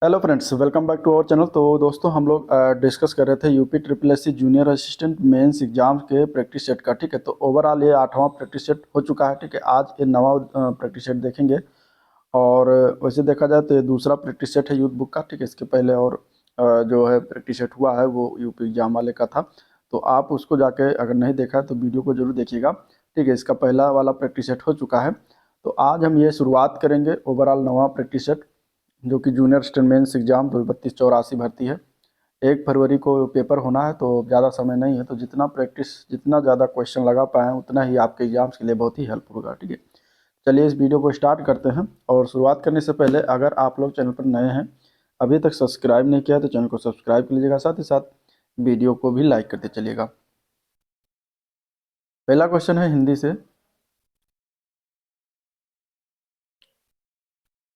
Hello friends, welcome back to our channel. तो दोस्तों, हम लोग डिस्कस कर रहे थे UP triple S C junior assistant mains exam के प्रैक्टिस सेट का। ठीक है, तो ओवरऑल ये 8वां प्रैक्टिस सेट हो चुका है। ठीक है, आज ये 9वां प्रैक्टिस सेट देखेंगे। और वैसे देखा जाए तो ये दूसरा प्रैक्टिस सेट है यूथ बुक का। ठीक है, इसके पहले और जो है प्रैक्टिस सेट हुआ है वो यूपी एग्जाम वाले का था। तो आप उसको जाके अगर नहीं देखा है तो वीडियो को जरूर देखिएगा। ठीक है, इसका पहला वाला प्रैक्टिस सेट हो चुका है। तो आज हम ये शुरुआत करेंगे ओवरऑल 9वां प्रैक्टिस सेट, जो कि जूनियर असिस्टेंट मेंस एग्जाम 2032-84 भर्ती है। 1 फरवरी को पेपर होना है, तो ज़्यादा समय नहीं है। तो जितना ज़्यादा क्वेश्चन लगा पाएँ उतना ही आपके एग्जाम्स के लिए बहुत ही हेल्प होगा। ठीक है, चलिए इस वीडियो को स्टार्ट करते हैं। और शुरुआत करने से पहले अगर आप लोग चैनल पर नए हैं, अभी तक सब्सक्राइब नहीं किया है, तो चैनल को सब्सक्राइब कर लीजिएगा, साथ ही साथ वीडियो को भी लाइक करते चलिएगा। पहला क्वेश्चन है हिंदी से।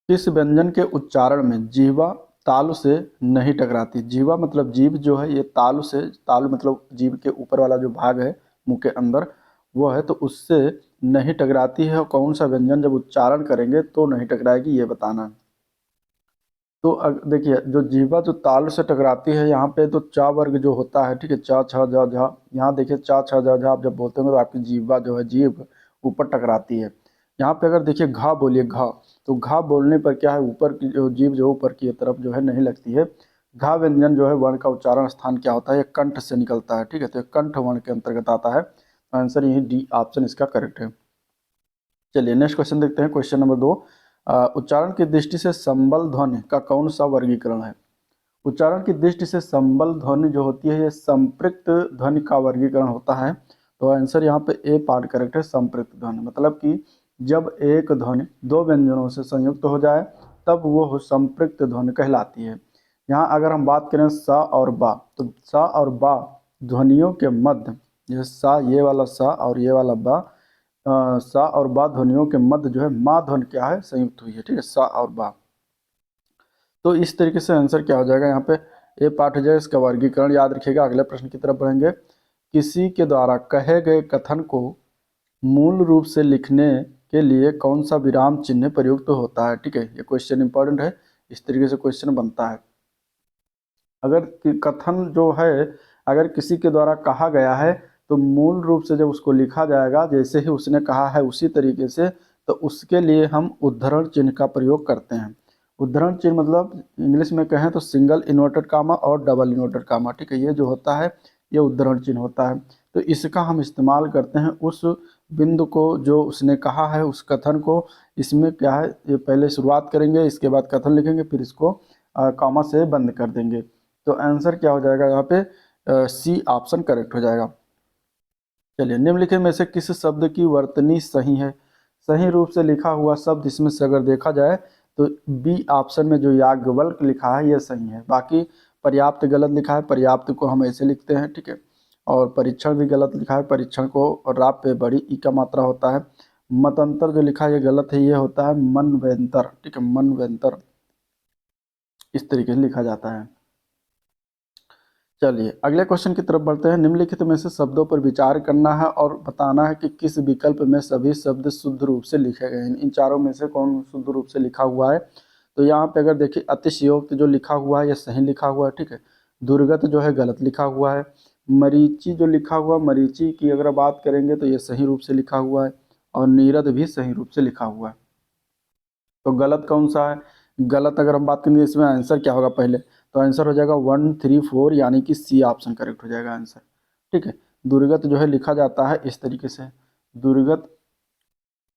किस व्यंजन के उच्चारण में जीवा तालु से नहीं टकराती? जीवा मतलब जीभ जो है, ये तालु मतलब जीभ के ऊपर वाला जो भाग है मुंह के अंदर, वो है, तो उससे नहीं टकराती है। और कौन सा व्यंजन जब उच्चारण करेंगे तो नहीं टकराएगी, ये बताना है। तो देखिए, जो जीवा जो तालु से टकराती है, यहाँ पे तो चा वर्ग जो होता है। ठीक है, चा छ जा झा, यहाँ देखिए चा छ जा झा आप जब बोलते होंगे तो आपकी जीवा जो है, जीभ ऊपर टकराती है। यहाँ पे अगर देखिए घा बोलिए, घा, तो घा बोलने पर क्या है, ऊपर की जो जीभ जो ऊपर की तरफ जो है नहीं लगती है। घा व्यंजन जो है वर्ण का उच्चारण स्थान क्या होता है, ये कंठ से निकलता है। ठीक है, तो ये कंठ वर्ण के अंतर्गत आता है। आंसर यही डी ऑप्शन इसका करेक्ट है। चलिए नेक्स्ट क्वेश्चन देखते हैं। क्वेश्चन नंबर 2, उच्चारण की दृष्टि से संबल ध्वनि का कौन सा वर्गीकरण है? उच्चारण की दृष्टि से संबल ध्वनि जो होती है, ये संपृक्त ध्वनि का वर्गीकरण होता है। तो आंसर यहाँ पे ए पार्ट करेक्ट है, संपृक्त ध्वनि। मतलब कि जब एक ध्वनि दो व्यंजनों से संयुक्त हो जाए तब वो संपृक्त ध्वनि कहलाती है। यहाँ अगर हम बात करें सा और बा, तो सा और बा ध्वनियों के मध्य, जैसे सा ये वाला सा और ये वाला बा, सा और बा ध्वनियों के मध्य जो है मा ध्वनि क्या है, संयुक्त हुई है। ठीक है, सा और बा। तो इस तरीके से आंसर क्या हो जाएगा, यहाँ पे ए पार्ट हो जाएगा। इसका वर्गीकरण याद रखिएगा। अगले प्रश्न की तरफ बढ़ेंगे। किसी के द्वारा कहे गए कथन को मूल रूप से लिखने के लिए कौन सा विराम चिन्ह प्रयुक्त होता है? ठीक है, ये क्वेश्चन इंपॉर्टेंट है। इस तरीके से क्वेश्चन बनता है। अगर कथन जो है, अगर किसी के द्वारा कहा गया है, तो मूल रूप से जब उसको लिखा जाएगा, जैसे ही उसने कहा है उसी तरीके से, तो उसके लिए हम उद्धरण चिन्ह का प्रयोग करते हैं। उद्धरण चिन्ह मतलब इंग्लिश में कहें तो सिंगल इन्वर्टेड कामा और डबल इन्वर्टेड कामा। ठीक है, ये जो होता है ये उद्धरण चिन्ह होता है। तो इसका हम इस्तेमाल करते हैं उस बिंदु को जो उसने कहा है, उस कथन को। इसमें क्या है, ये पहले शुरुआत करेंगे, इसके बाद कथन लिखेंगे, फिर इसको कामा से बंद कर देंगे। तो आंसर क्या हो जाएगा यहाँ पे, सी ऑप्शन करेक्ट हो जाएगा। चलिए, निम्नलिखित में से किस शब्द की वर्तनी सही है? सही रूप से लिखा हुआ शब्द इसमें से अगर देखा जाए तो बी ऑप्शन में जो याज्ञवल्क्य लिखा है ये सही है। बाकी पर्याप्त गलत लिखा है, पर्याप्त को हम ऐसे लिखते हैं। ठीक है, और परीक्षण भी गलत लिखा है, परीक्षण को और राप पे बड़ी ई का मात्रा होता है। मतंतर जो लिखा है ये गलत है, ये होता है मनवेंतर। ठीक है, मनवेंतर इस तरीके से लिखा जाता है। चलिए अगले क्वेश्चन की तरफ बढ़ते हैं। निम्नलिखित में से शब्दों पर विचार करना है और बताना है कि किस विकल्प में सभी शब्द शुद्ध रूप से लिखे गए हैं। इन चारों में से कौन शुद्ध रूप से लिखा हुआ है? तो यहाँ पे अगर देखिए अतिशयोक्त जो लिखा हुआ है ये सही लिखा हुआ है। ठीक है, दुर्गत जो है गलत लिखा हुआ है। मरीचि जो लिखा हुआ, मरीचि की अगर बात करेंगे तो ये सही रूप से लिखा हुआ है। और नीरद भी सही रूप से लिखा हुआ है। तो गलत कौन सा है? गलत अगर हम बात करेंगे इसमें आंसर क्या होगा पहले, तो आंसर हो जाएगा 1, 3, 4, यानी कि सी ऑप्शन करेक्ट हो जाएगा आंसर। ठीक है, दुर्गत जो है लिखा जाता है इस तरीके से, दुर्गत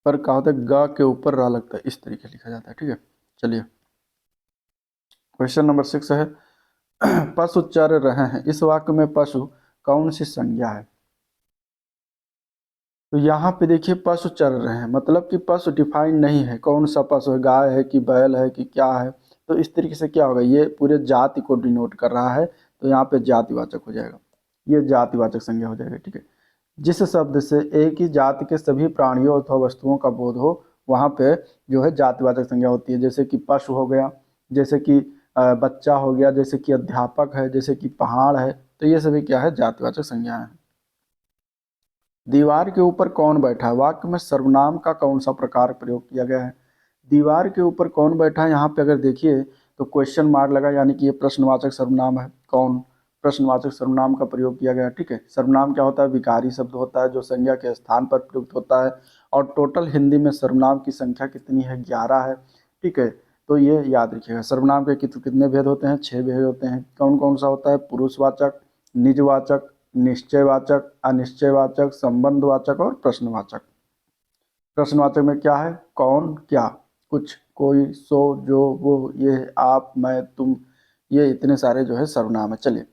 पर क्या होता है, ग के ऊपर रा लगता है, इस तरीके से लिखा जाता है। ठीक है, चलिए क्वेश्चन नंबर 6 है। पशु चर रहे हैं, इस वाक्य में पशु कौन सी संज्ञा है? तो यहाँ पे देखिए पशु चर रहे हैं, मतलब कि पशु डिफाइन नहीं है, कौन सा पशु है, गाय है कि बैल है कि क्या है। तो इस तरीके से क्या होगा, ये पूरे जाति को डिनोट कर रहा है, तो यहाँ पे जातिवाचक हो जाएगा, ये जातिवाचक संज्ञा हो जाएगा। ठीक है, जिस शब्द से एक ही जाति के सभी प्राणियों अथवा वस्तुओं का बोध हो, वहाँ पे जो है जातिवाचक संज्ञा होती है। जैसे कि पशु हो गया, जैसे कि बच्चा हो गया, जैसे कि अध्यापक है, जैसे कि पहाड़ है, तो ये सभी क्या है, जातिवाचक संज्ञा है। दीवार के ऊपर कौन बैठा है, वाक्य में सर्वनाम का कौन सा प्रकार प्रयोग किया गया है? दीवार के ऊपर कौन बैठा है, यहाँ पे अगर देखिए तो क्वेश्चन मार्क लगा, यानी कि ये प्रश्नवाचक सर्वनाम है। कौन? प्रश्नवाचक सर्वनाम का प्रयोग किया गया, ठीक है। सर्वनाम क्या होता है? विकारी शब्द होता है जो संज्ञा के स्थान पर प्रयुक्त होता है। और टोटल हिंदी में सर्वनाम की संख्या कितनी है? 11 है, ठीक है। तो ये याद रखिएगा। सर्वनाम के कितने भेद होते हैं? 6 भेद होते हैं। कौन कौन सा होता है? पुरुषवाचक, निजवाचक, निश्चयवाचक, अनिश्चयवाचक, संबंधवाचक और प्रश्नवाचक। प्रश्नवाचक में क्या है? कौन, क्या, कुछ, कोई, सो, जो, वो, ये, आप, मैं, तुम, ये इतने सारे जो है सर्वनाम है। चलिए,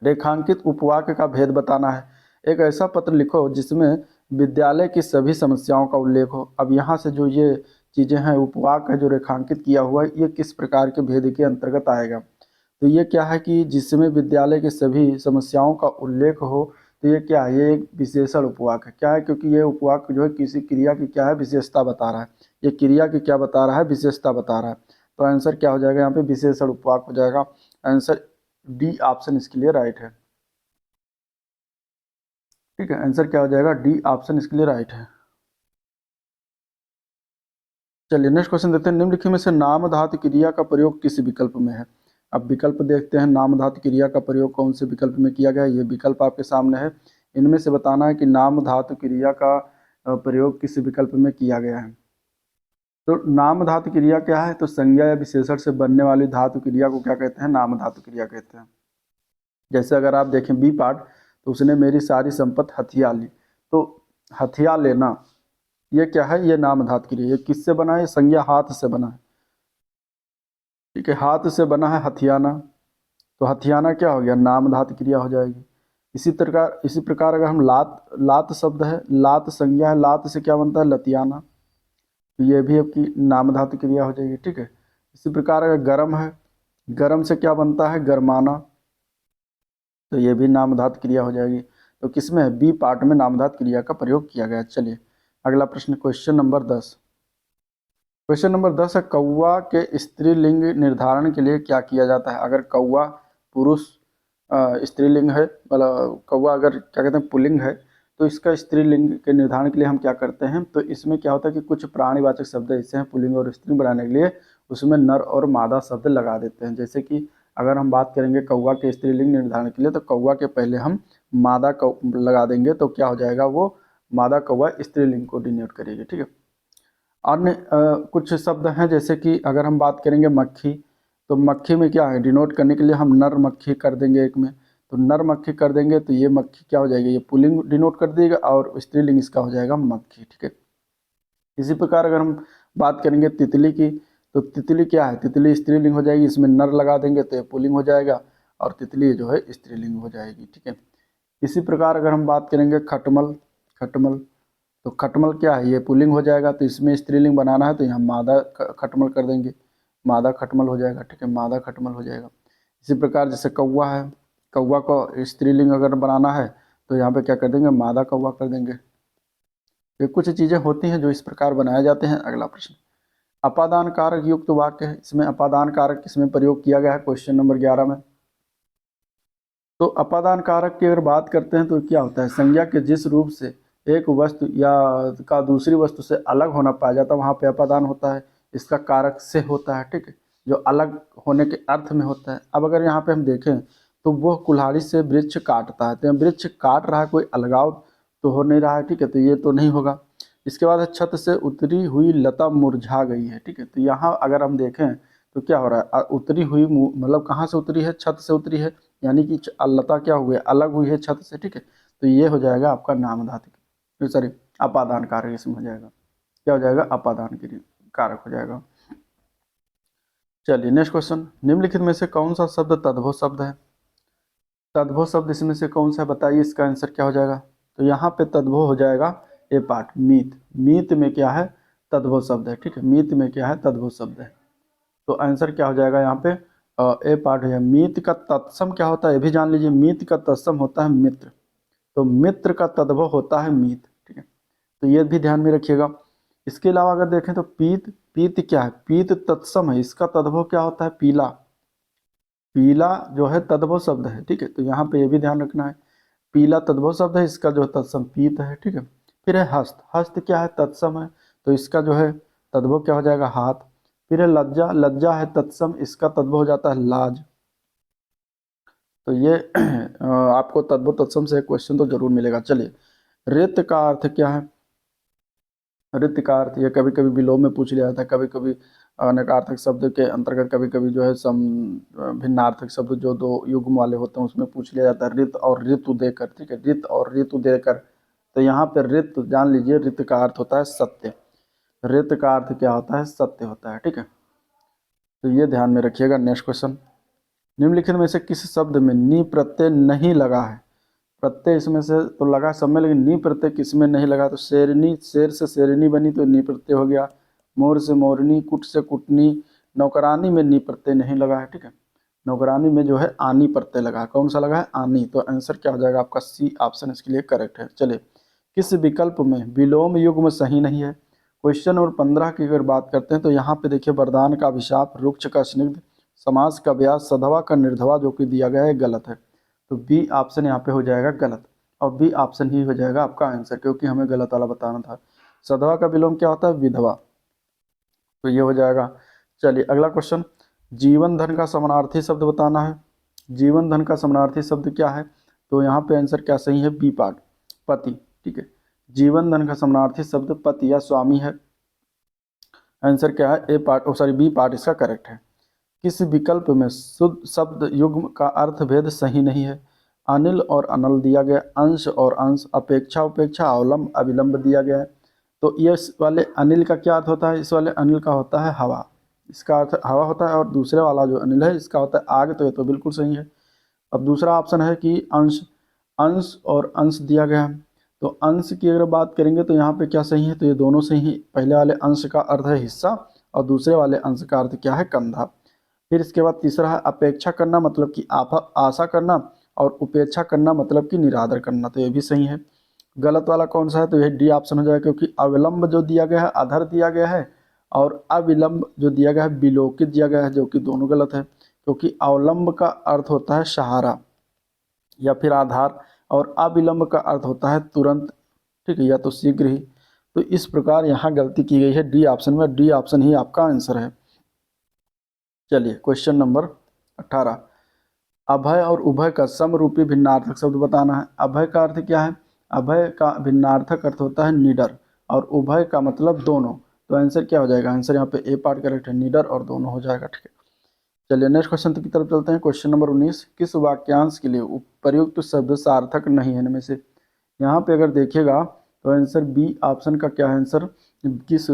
रेखांकित उपवाक्य का भेद बताना है। एक ऐसा पत्र लिखो जिसमें विद्यालय की सभी समस्याओं का उल्लेख हो। अब यहाँ से जो ये चीज़ें हैं, उपवाक्य है जो रेखांकित किया हुआ है, ये किस प्रकार के भेद के अंतर्गत आएगा? तो ये क्या है कि जिसमें विद्यालय की सभी समस्याओं का उल्लेख हो, तो ये क्या है? ये एक विशेषण उपवाक्य है। क्या है? क्योंकि ये उपवाक्य जो है किसी क्रिया की क्या है? विशेषता बता रहा है। ये क्रिया की क्या बता रहा है? विशेषता बता रहा है। तो आंसर क्या हो जाएगा यहाँ पे? विशेषण उपवाक्य हो जाएगा। आंसर डी ऑप्शन इसके लिए राइट है, ठीक है। आंसर क्या हो जाएगा? डी ऑप्शन इसके लिए राइट है। चलिए नेक्स्ट क्वेश्चन देखते हैं। निम्नलिखित में से नाम धातु क्रिया का प्रयोग किस विकल्प में है? अब विकल्प देखते हैं, नाम धातु क्रिया का प्रयोग कौन से विकल्प में किया गया है। ये विकल्प आपके सामने है। इनमें से बताना है कि नाम धातु क्रिया का प्रयोग किस विकल्प में किया गया है। तो नाम धातु क्रिया क्या है? तो संज्ञा या विशेषण से बनने वाली धातु क्रिया को क्या कहते हैं? नाम धातु क्रिया कहते हैं। जैसे अगर आप देखें बी पार्ट, तो उसने मेरी सारी संपत्ति हथिया ली। तो हथिया लेना, ये क्या है? ये नाम धातु क्रिया। ये किससे बना है? संज्ञा हाथ से बना है, ठीक है। हाथ से बना है हथियाना, तो हथियाना क्या हो गया? नाम धातु क्रिया हो जाएगी। इसी प्रकार अगर हम लात, लात शब्द है, लात संज्ञा है, लात से क्या बनता है? लतियाना, तो ये भी आपकी नाम धातु क्रिया हो जाएगी, ठीक है। इसी प्रकार अगर गरम है, गरम से क्या बनता है? गरमाना, तो ये भी नाम धातु क्रिया हो जाएगी। तो किसमें है? बी पार्ट में नाम धातु क्रिया का प्रयोग किया गया है। चलिए अगला प्रश्न, क्वेश्चन नंबर 10। क्वेश्चन नंबर 10 है, कौवा के स्त्रीलिंग निर्धारण के लिए क्या किया जाता है? अगर कौवा पुरुष स्त्रीलिंग है, मतलब कौवा अगर क्या कहते हैं पुल्लिंग है, तो इसका स्त्रीलिंग के निर्धारण के लिए हम क्या करते हैं? तो इसमें क्या होता है कि कुछ प्राणीवाचक शब्द ऐसे हैं पुल्लिंग और स्त्रीलिंग बनाने के लिए, उसमें नर और मादा शब्द लगा देते हैं। जैसे कि अगर हम बात करेंगे कौवा के स्त्रीलिंग निर्धारण के लिए, तो कौवा के पहले हम मादा लगा देंगे, तो क्या हो जाएगा? वो मादा कौवा स्त्रीलिंग को डिनोट करेगी, ठीक है। अन्य कुछ शब्द हैं, जैसे कि अगर हम बात करेंगे मक्खी, तो मक्खी में क्या है? डिनोट करने के लिए हम नर मक्खी कर देंगे एक में, तो नर मक्खी कर देंगे, तो ये मक्खी क्या हो जाएगी? ये पुल्लिंग डिनोट कर देगा और स्त्रीलिंग इसका हो जाएगा मक्खी, ठीक है। इसी प्रकार अगर हम बात करेंगे तितली की, तो तितली क्या है? तितली स्त्रीलिंग हो जाएगी, इसमें नर लगा देंगे तो ये पुल्लिंग हो जाएगा और तितली जो है स्त्रीलिंग हो जाएगी, ठीक है। इसी प्रकार अगर हम बात करेंगे खटमल, खटमल, तो खटमल क्या है? ये पुल्लिंग हो जाएगा, तो इसमें स्त्रीलिंग बनाना है तो यहाँ मादा खटमल कर देंगे, मादा खटमल हो जाएगा, ठीक है। मादा खटमल हो जाएगा। इसी प्रकार जैसे कौवा है, कौवा को स्त्रीलिंग अगर बनाना है तो यहाँ पे क्या कर देंगे? मादा कौवा कर देंगे। ये कुछ चीज़ें होती हैं जो इस प्रकार बनाए जाते हैं। अगला प्रश्न, अपादान कारक युक्त वाक्य है। इसमें अपादान कारक किसमें प्रयोग किया गया है? क्वेश्चन नंबर 11 में। तो अपादान कारक की अगर बात करते हैं तो क्या होता है? संज्ञा के जिस रूप से एक वस्तु या का दूसरी वस्तु से अलग होना पाया जाता है, वहाँ पे अपादान होता है। इसका कारक से होता है, ठीक है, जो अलग होने के अर्थ में होता है। अब अगर यहाँ पे हम देखें तो वो कुल्हाड़ी से वृक्ष काटता है, तो वृक्ष काट रहा है, कोई अलगाव तो हो नहीं रहा है, ठीक है, तो ये तो नहीं होगा। इसके बाद छत से उतरी हुई लता मुरझा गई है, ठीक है, तो यहाँ अगर हम देखें तो क्या हो रहा है? उतरी हुई मतलब कहाँ से उतरी है? छत से उतरी है, यानी कि लता क्या हुई है? अलग हुई है छत से, ठीक है। तो ये हो जाएगा आपका नाम धातु, सॉरी अपादान कारक इसमें हो जाएगा। क्या हो जाएगा? अपादान के कारक हो जाएगा। चलिए नेक्स्ट क्वेश्चन, निम्नलिखित में से कौन सा शब्द तद्भव शब्द है? तद्भव शब्द इसमें से कौन सा बताइए, इसका आंसर क्या हो जाएगा? तो यहाँ पे तद्भव हो जाएगा ए पार्ट, मीत। मीत में क्या है? तद्भव शब्द है, ठीक है। मीत में क्या है? तद्भव शब्द है। तो आंसर क्या हो जाएगा यहाँ पे? ए पार्ट है। मीत का तत्सम क्या होता है ये भी जान लीजिए। मीत का तत्सम होता है मित्र, तो मित्र का तद्भव होता है मीत, ठीक है, तो ये भी ध्यान में रखिएगा। इसके अलावा अगर देखें तो पीत, पीत क्या है? पीत तत्सम है, इसका तद्भव क्या होता है? पीला। पीला जो है तद्भव शब्द है, ठीक है, तो यहाँ पे ये भी ध्यान रखना है। पीला तद्भव शब्द है, इसका जो तत्सम पीत है, ठीक है। फिर है हस्त, हस्त क्या है? तत्सम है, तो इसका जो है तद्भव क्या हो जाएगा? हाथ। फिर है लज्जा, लज्जा है तत्सम, इसका तद्भव हो जाता है लाज। तो ये आपको तद्भव तत्सम से एक क्वेश्चन तो जरूर मिलेगा। चलिए, रित का अर्थ क्या है? रित का अर्थ ये कभी कभी विलोम में पूछ लिया जाता है, कभी कभी अनेकार्थक शब्द के अंतर्गत कभी कभी जो है सम भिन्नार्थक शब्द जो दो युग्म वाले होते हैं उसमें पूछ लिया जाता है, रित और ऋतु देकर। ठीक है, रित और ऋतु देकर। तो यहाँ पे रित जान लीजिए, रित का अर्थ होता है सत्य। रित का अर्थ क्या होता है? सत्य होता है। ठीक है, तो ये ध्यान में रखिएगा। नेक्स्ट क्वेश्चन, निम्नलिखित में से किस शब्द में नी प्रत्यय नहीं लगा है? प्रत्यय इसमें से तो लगा सब में, लेकिन नी प्रत्यय किस में नहीं लगा? तो शेरनी, शेर से शेरनी बनी तो नी प्रत्यय हो गया। मोर से मोरनी, कुट से कुटनी। नौकरानी में नी प्रत्यय नहीं लगा है। ठीक है, नौकरानी में जो है आनी प्रत्यय लगा है। कौन सा लगा है? आनी। तो आंसर क्या हो जाएगा आपका? सी ऑप्शन इसके लिए करेक्ट है। चलिए, किस विकल्प में विलोम युग्म सही नहीं है? क्वेश्चन नंबर 15 की अगर बात करते हैं तो यहाँ पे देखिए, वरदान का अभिशाप, रुक्ष का स्निग्ध, समास का व्यास, सधवा का निर्धवा जो कि दिया गया है गलत है। तो बी ऑप्शन यहाँ पे हो जाएगा गलत, और बी ऑप्शन ही हो जाएगा आपका आंसर, क्योंकि हमें गलत वाला बताना था। सधवा का विलोम क्या होता है? विधवा। तो ये हो जाएगा। चलिए, अगला क्वेश्चन, जीवन धन का समानार्थी शब्द बताना है। जीवन धन का समानार्थी शब्द क्या है? तो यहाँ पे आंसर क्या सही है? बी पार्ट, पति। ठीक है, जीवन धन का समानार्थी शब्द पति या स्वामी है। आंसर क्या है? ए पार्ट, सॉरी बी पार्ट इसका करेक्ट है। किस विकल्प में शुद्ध शब्द युग्म का अर्थ भेद सही नहीं है? अनिल और अनल दिया गया, अंश और अंश, अपेक्षा उपेक्षा, अवलंब अविलंब दिया गया है। तो ये इस वाले अनिल का क्या अर्थ होता है? इस वाले अनिल का होता है हवा, इसका अर्थ हवा होता है। और दूसरे वाला जो अनिल है इसका होता है आग। तो ये तो बिल्कुल सही है। अब दूसरा ऑप्शन है कि अंश, अंश और अंश दिया गया है। तो अंश की अगर बात करेंगे तो यहाँ पे क्या सही है? तो ये दोनों सही है। पहले वाले अंश का अर्थ है हिस्सा, और दूसरे वाले अंश का अर्थ क्या है? कंधा। फिर इसके बाद तीसरा है अपेक्षा करना, मतलब कि आशा करना, और उपेक्षा करना मतलब कि निरादर करना। तो ये भी सही है। गलत वाला कौन सा है? तो ये डी ऑप्शन हो जाएगा, क्योंकि अविलंब जो दिया गया है अधर दिया गया है, और अविलंब जो दिया गया है विलोकित दिया गया है, जो कि दोनों गलत है। क्योंकि अवलंब का अर्थ होता है सहारा या फिर आधार, और अविलंब का अर्थ होता है तुरंत। ठीक है, या तो शीघ्र ही। तो इस प्रकार यहाँ गलती की गई है डी ऑप्शन में। डी ऑप्शन ही आपका आंसर है। चलिए, क्वेश्चन नंबर 18, अभय और उभय का समरूपी भिन्नार्थक शब्द बताना है। अभय का अर्थ क्या है? अभय का भिन्नार्थक अर्थ होता है निडर, और उभय का मतलब दोनों। तो आंसर क्या हो जाएगा? आंसर यहाँ पे ए पार्ट करेक्ट है, निडर और दोनों हो जाएगा। ठीक है, चलिए नेक्स्ट क्वेश्चन की तरफ चलते हैं। क्वेश्चन नंबर 19, किस वाक्यांश के लिए उपर्युक्त शब्द सार्थक नहीं है इनमें से? यहाँ पे अगर देखिएगा तो आंसर बी ऑप्शन का क्या है आंसर? किस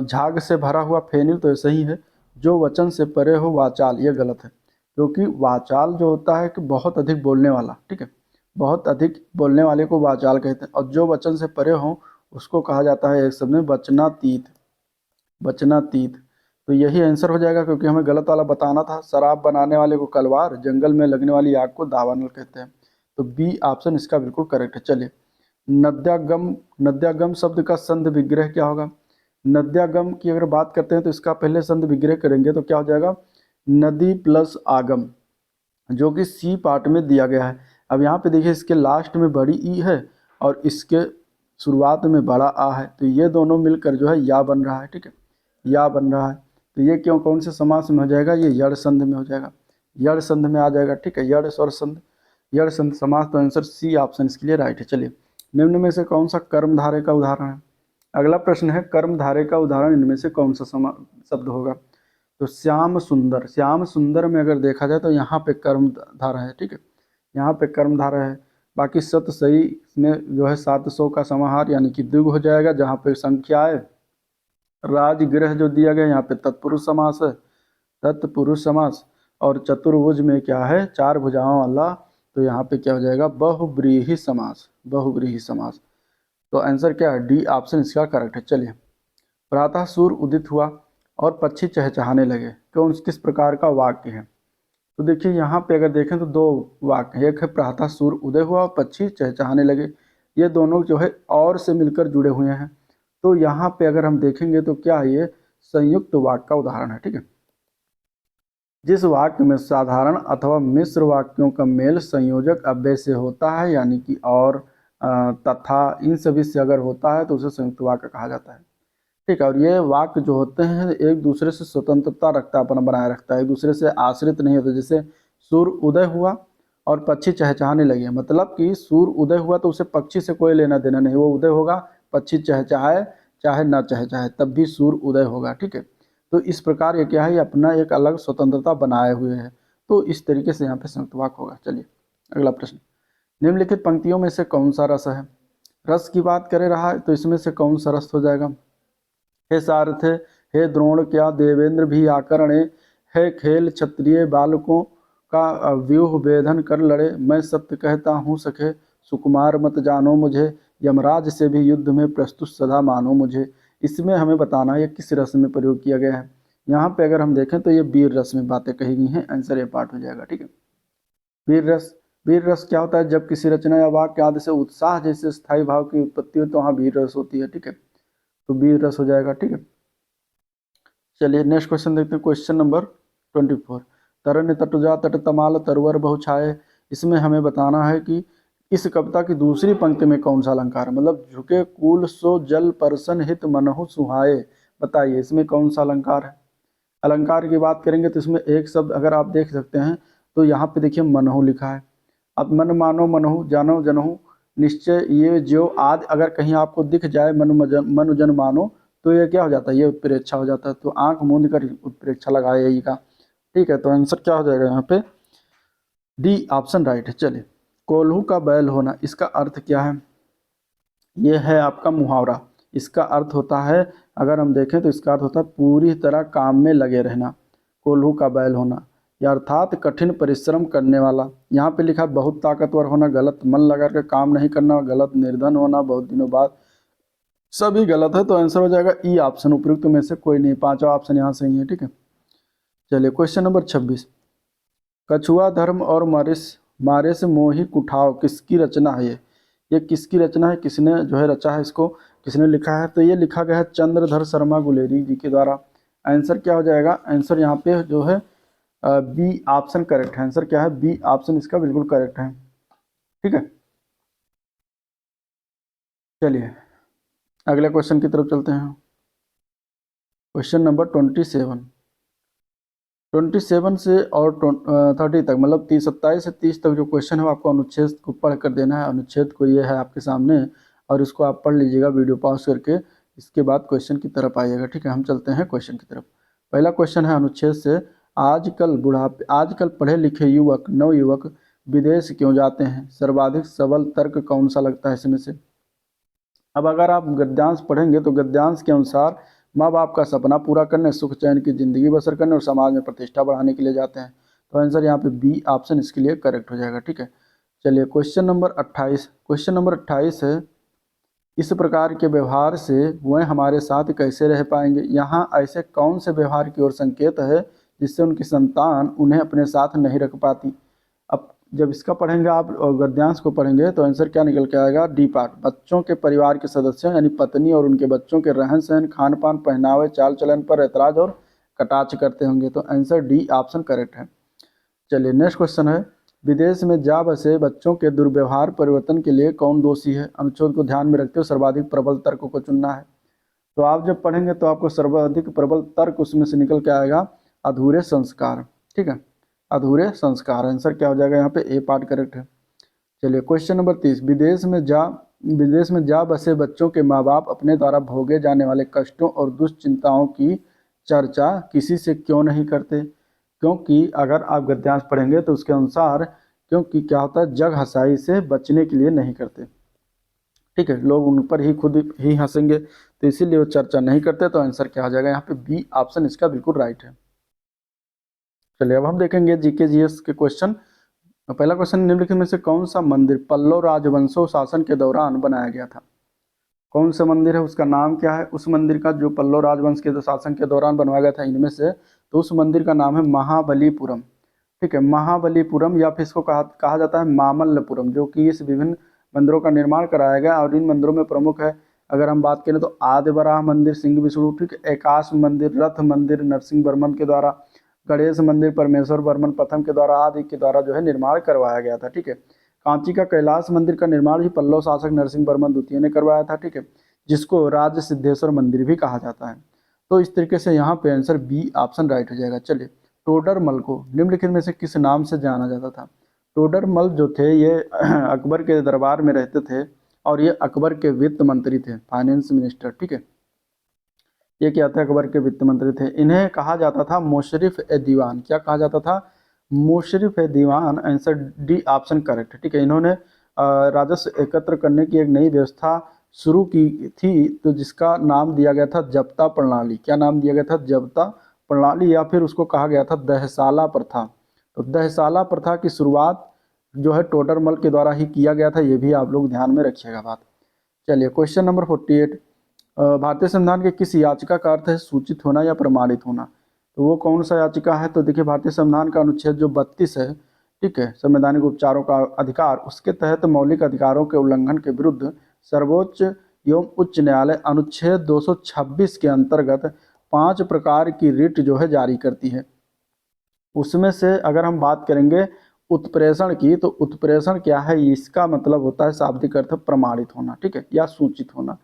झाग से भरा हुआ फेनिल, तो सही है। जो वचन से परे हो वाचाल, ये गलत है। क्योंकि वाचाल जो होता है कि बहुत अधिक बोलने वाला। ठीक है, बहुत अधिक बोलने वाले को वाचाल कहते हैं, और जो वचन से परे हो उसको कहा जाता है एक शब्द में वचनातीत। वचनातीत। तो यही आंसर हो जाएगा, क्योंकि हमें गलत वाला बताना था। शराब बनाने वाले को कलवार, जंगल में लगने वाली आग को दावानल कहते हैं। तो बी ऑप्शन इसका बिल्कुल करेक्ट है। चलिए, नद्यागम, नद्यागम शब्द का संधि विग्रह क्या होगा? नद्यागम की अगर बात करते हैं तो इसका पहले संधि विग्रह करेंगे तो क्या हो जाएगा? नदी प्लस आगम, जो कि सी पार्ट में दिया गया है। अब यहाँ पे देखिए, इसके लास्ट में बड़ी ई है और इसके शुरुआत में बड़ा आ है, तो ये दोनों मिलकर जो है या बन रहा है। ठीक है, या बन रहा है। तो ये क्यों, कौन से समास में हो जाएगा? ये यड़ संध में हो जाएगा, यड़ संध में आ जाएगा। ठीक है, यड़ स्वर संध, यड़ संध समास। तो आंसर सी ऑप्शन इसके लिए राइट है। चलिए, निम्न में से कौन सा कर्मधारय का उदाहरण है? अगला प्रश्न है, कर्मधारय का उदाहरण इनमें से कौन सा शब्द होगा? तो श्याम सुंदर, श्याम सुंदर में अगर देखा जाए तो यहाँ पे कर्मधारय है। ठीक है, यहाँ पे कर्मधारय है। बाकी सत सही में जो है 700 का समाहार यानी कि द्विगु हो जाएगा, जहाँ पे संख्या है। राजगृह जो दिया गया यहाँ पे तत्पुरुष समास है, तत्पुरुष समास। और चतुर्भुज में क्या है? 4 भुजाओं वाला। तो यहाँ पे क्या हो जाएगा? बहुव्रीहि समास, बहुव्रीहि समास। तो आंसर क्या है? डी ऑप्शन इसका करेक्ट है। चलिए, प्रातः सूर्य उदित हुआ और पक्षी चहचहाने लगे, कौन किस प्रकार का वाक्य है? तो देखिए, यहाँ पे अगर देखें तो दो वाक्य है। एक है प्रातः सूर्य उदय हुआ और पक्षी चहचहाने लगे, ये दोनों जो है और से मिलकर जुड़े हुए हैं। तो यहाँ पे अगर हम देखेंगे तो क्या है? ये संयुक्त वाक्य का उदाहरण है। ठीक है, जिस वाक्य में साधारण अथवा मिश्र वाक्यों का मेल संयोजक अव्यय से होता है, यानी कि और, तथा, इन सभी से अगर होता है तो उसे संयुक्त वाक्य कहा जाता है। ठीक है। और ये वाक्य जो होते हैं एक दूसरे से स्वतंत्रता रखता है, अपना बनाए रखता है, एक दूसरे से आश्रित नहीं होते। जैसे सूर्य उदय हुआ और पक्षी चहचहाने लगे, मतलब कि सूर्य उदय हुआ तो उसे पक्षी से कोई लेना देना नहीं, वो उदय होगा, पक्षी चहचहाए चाहे ना चहचहाए तब भी सूर्य उदय होगा। ठीक है। तो इस प्रकार ये क्या है, ये अपना एक अलग स्वतंत्रता बनाए हुए है। तो इस तरीके से यहाँ पे संयुक्त वाक्य होगा। चलिए अगला प्रश्न, निम्नलिखित पंक्तियों में से कौन सा रस है? रस की बात करे रहा है तो इसमें से कौन सा रस हो जाएगा? हे सारथे, हे द्रोण, क्या देवेंद्र भी आकर्णे, है खेल क्षत्रिय बालकों का व्यूह वेधन कर लड़े, मैं सत्य कहता हूँ सखे, सुकुमार मत जानो मुझे, यमराज से भी युद्ध में प्रस्तुत सदा मानो मुझे। इसमें हमें बताना है ये किस रस में प्रयोग किया गया है। यहाँ पे अगर हम देखें तो ये वीर रस में बातें कही गई हैं, आंसर ये पार्ट हो जाएगा। ठीक है। वीर रस, वीर रस क्या होता है? जब किसी रचना या वाक्य आदि से उत्साह जैसे स्थायी भाव की उत्पत्ति हो तो वहाँ वीर रस होती है। ठीक है। तो वीर रस हो जाएगा। ठीक है। चलिए नेक्स्ट क्वेश्चन देखते हैं, क्वेश्चन नंबर 24, तरण्य तटुजा तट तमाल तरवर बहुछाए। इसमें हमें बताना है कि इस कविता की दूसरी पंक्ति में कौन सा अलंकार है, मतलब झुके कूल सो जल परसन हित मनहु सुहाए। बताइए इसमें कौन सा अलंकार है? अलंकार की बात करेंगे तो इसमें एक शब्द अगर आप देख सकते हैं तो यहाँ पे देखिए मनहु लिखा है। अब मन मानो मनहु, जानो जनहु, निश्चय, ये जो आदि अगर कहीं आपको दिख जाए मनुजन मानो तो ये क्या हो जाता है, ये उत्प्रेक्षा हो जाता है। तो आंख मूंद कर उत्प्रेक्षा लगाए यही का। ठीक है। तो आंसर क्या हो जाएगा यहाँ पे? डी ऑप्शन राइट है। चलिए, कोल्हू का बैल होना, इसका अर्थ क्या है? ये है आपका मुहावरा। इसका अर्थ होता है, अगर हम देखें तो इसका अर्थ होता है पूरी तरह काम में लगे रहना, कोल्हू का बैल होना, या अर्थात कठिन परिश्रम करने वाला। यहाँ पे लिखा बहुत ताकतवर होना, गलत, मन लगा कर काम नहीं करना, गलत, निर्धन होना, बहुत दिनों बाद, सभी गलत है। तो आंसर हो जाएगा ई ऑप्शन, उपयुक्त में से कोई नहीं, पांचवा ऑप्शन यहाँ सही है। ठीक है। चलिए क्वेश्चन नंबर 26, कछुआ धर्म और मारे से मोही कुठाव किसकी रचना है? ये किसकी रचना है, किसने जो है रचा है, इसको किसने लिखा है? तो ये लिखा गया है चंद्रधर शर्मा गुलेरी जी के द्वारा। आंसर क्या हो जाएगा? आंसर यहाँ पे जो है बी ऑप्शन करेक्ट है। आंसर क्या है? बी ऑप्शन इसका बिल्कुल करेक्ट है। ठीक है। चलिए अगले क्वेश्चन की तरफ चलते हैं, क्वेश्चन नंबर 27 से और 30 तक, मतलब 27 से 30 तक जो क्वेश्चन है वो आपको अनुच्छेद को पढ़ कर देना है। अनुच्छेद को ये है आपके सामने और इसको आप पढ़ लीजिएगा वीडियो पॉज करके, इसके बाद क्वेश्चन की तरफ आइएगा। ठीक है। हम चलते हैं क्वेश्चन की तरफ। पहला क्वेश्चन है अनुच्छेद से, आजकल पढ़े लिखे युवक नवयुवक विदेश क्यों जाते हैं? सर्वाधिक सबल तर्क कौन सा लगता है इसमें से? अब अगर आप गद्यांश पढ़ेंगे तो गद्यांश के अनुसार माँ बाप का सपना पूरा करने, सुख चैन की जिंदगी बसर करने और समाज में प्रतिष्ठा बढ़ाने के लिए जाते हैं। तो आंसर यहाँ पे बी ऑप्शन इसके लिए करेक्ट हो जाएगा। ठीक है। चलिए क्वेश्चन नंबर 28 है, इस प्रकार के व्यवहार से वह हमारे साथ कैसे रह पाएंगे? यहाँ ऐसे कौन से व्यवहार की ओर संकेत है जिससे उनकी संतान उन्हें अपने साथ नहीं रख पाती? अब जब इसका पढ़ेंगे आप और गद्यांश को पढ़ेंगे तो आंसर क्या निकल के आएगा? डी पार्ट, बच्चों के परिवार के सदस्यों यानी पत्नी और उनके बच्चों के रहन सहन, खान पान, पहनावे, चाल चलन पर ऐतराज और कटाक्ष करते होंगे। तो आंसर डी ऑप्शन करेक्ट है। चलिए नेक्स्ट क्वेश्चन है, विदेश में जा बसे बच्चों के दुर्व्यवहार परिवर्तन के लिए कौन दोषी है? अनुच्छेद को ध्यान में रखते हुए सर्वाधिक प्रबल तर्क को चुनना है। तो आप जब पढ़ेंगे तो आपको सर्वाधिक प्रबल तर्क उसमें से निकल के आएगा अधूरे संस्कार। ठीक है। अधूरे संस्कार, आंसर क्या हो जाएगा यहाँ पे? ए पार्ट करेक्ट है। चलिए क्वेश्चन नंबर 30, विदेश में जा बसे बच्चों के माँ बाप अपने द्वारा भोगे जाने वाले कष्टों और दुश्चिंताओं की चर्चा किसी से क्यों नहीं करते? क्योंकि अगर आप गद्यांश पढ़ेंगे तो उसके अनुसार क्योंकि क्या होता है, जग हंसाई से बचने के लिए नहीं करते। ठीक है। लोग उन पर ही खुद ही हंसेंगे तो इसीलिए वो चर्चा नहीं करते। तो आंसर क्या आ जाएगा यहाँ पे? बी ऑप्शन इसका बिल्कुल राइट है। चलिए अब हम देखेंगे जीके जीएस के क्वेश्चन। पहला क्वेश्चन, निम्नलिखित में से कौन सा मंदिर पल्लव राजवंशों शासन के दौरान बनाया गया था? कौन सा मंदिर है, उसका नाम क्या है उस मंदिर का जो पल्लव राजवंश के शासन के दौरान बनवाया गया था इनमें से? तो उस मंदिर का नाम है महाबलीपुरम। ठीक है। महाबलीपुरम या फिर इसको कहा जाता है मामल्लपुरम, जो कि इस विभिन्न मंदिरों का निर्माण कराया गया। और इन मंदिरों में प्रमुख है, अगर हम बात करें तो आदिवराह मंदिर सिंह विष्णु, ठीक है, एकाश मंदिर, रथ मंदिर नरसिंह वर्मन के द्वारा, गणेश मंदिर परमेश्वर वर्मन प्रथम के द्वारा आदि के द्वारा जो है निर्माण करवाया गया था। ठीक है। कांची का कैलाश मंदिर का निर्माण भी पल्लव शासक नरसिंह वर्मन द्वितीय ने करवाया था। ठीक है। जिसको राज सिद्धेश्वर मंदिर भी कहा जाता है। तो इस तरीके से यहाँ पे आंसर बी ऑप्शन राइट हो जाएगा। चलिए, टोडरमल को निम्नलिखित में से किस नाम से जाना जाता था? टोडरमल जो थे ये अकबर के दरबार में रहते थे और ये अकबर के वित्त मंत्री थे, फाइनेंस मिनिस्टर। ठीक है, ये क्या थे? अकबर के वित्त मंत्री थे। इन्हें कहा जाता था मुशरिफ ए दीवान। क्या कहा जाता था? मुशरिफ ए दीवान। आंसर डी ऑप्शन करेक्ट है। ठीक है, इन्होंने राजस्व एकत्र करने की एक नई व्यवस्था शुरू की थी, तो जिसका नाम दिया गया था जब्ता प्रणाली। क्या नाम दिया गया था? जब्ता प्रणाली, या फिर उसको कहा गया था दहसाला प्रथा। तो दहसाला प्रथा की शुरुआत जो है टोडरमल के द्वारा ही किया गया था, ये भी आप लोग ध्यान में रखिएगा बात। चलिए, क्वेश्चन नंबर 48, भारतीय संविधान के किस याचिका का अर्थ है सूचित होना या प्रमाणित होना? तो वो कौन सा याचिका है? तो देखिए, भारतीय संविधान का अनुच्छेद जो 32 है, ठीक है, संवैधानिक उपचारों का अधिकार, उसके तहत मौलिक अधिकारों के उल्लंघन के विरुद्ध सर्वोच्च एवं उच्च न्यायालय अनुच्छेद 226 के अंतर्गत 5 प्रकार की रिट जो है जारी करती है। उसमें से अगर हम बात करेंगे उत्प्रेषण की, तो उत्प्रेषण क्या है? इसका मतलब होता है शाब्दिक अर्थ प्रमाणित होना, ठीक है, या सूचित होना।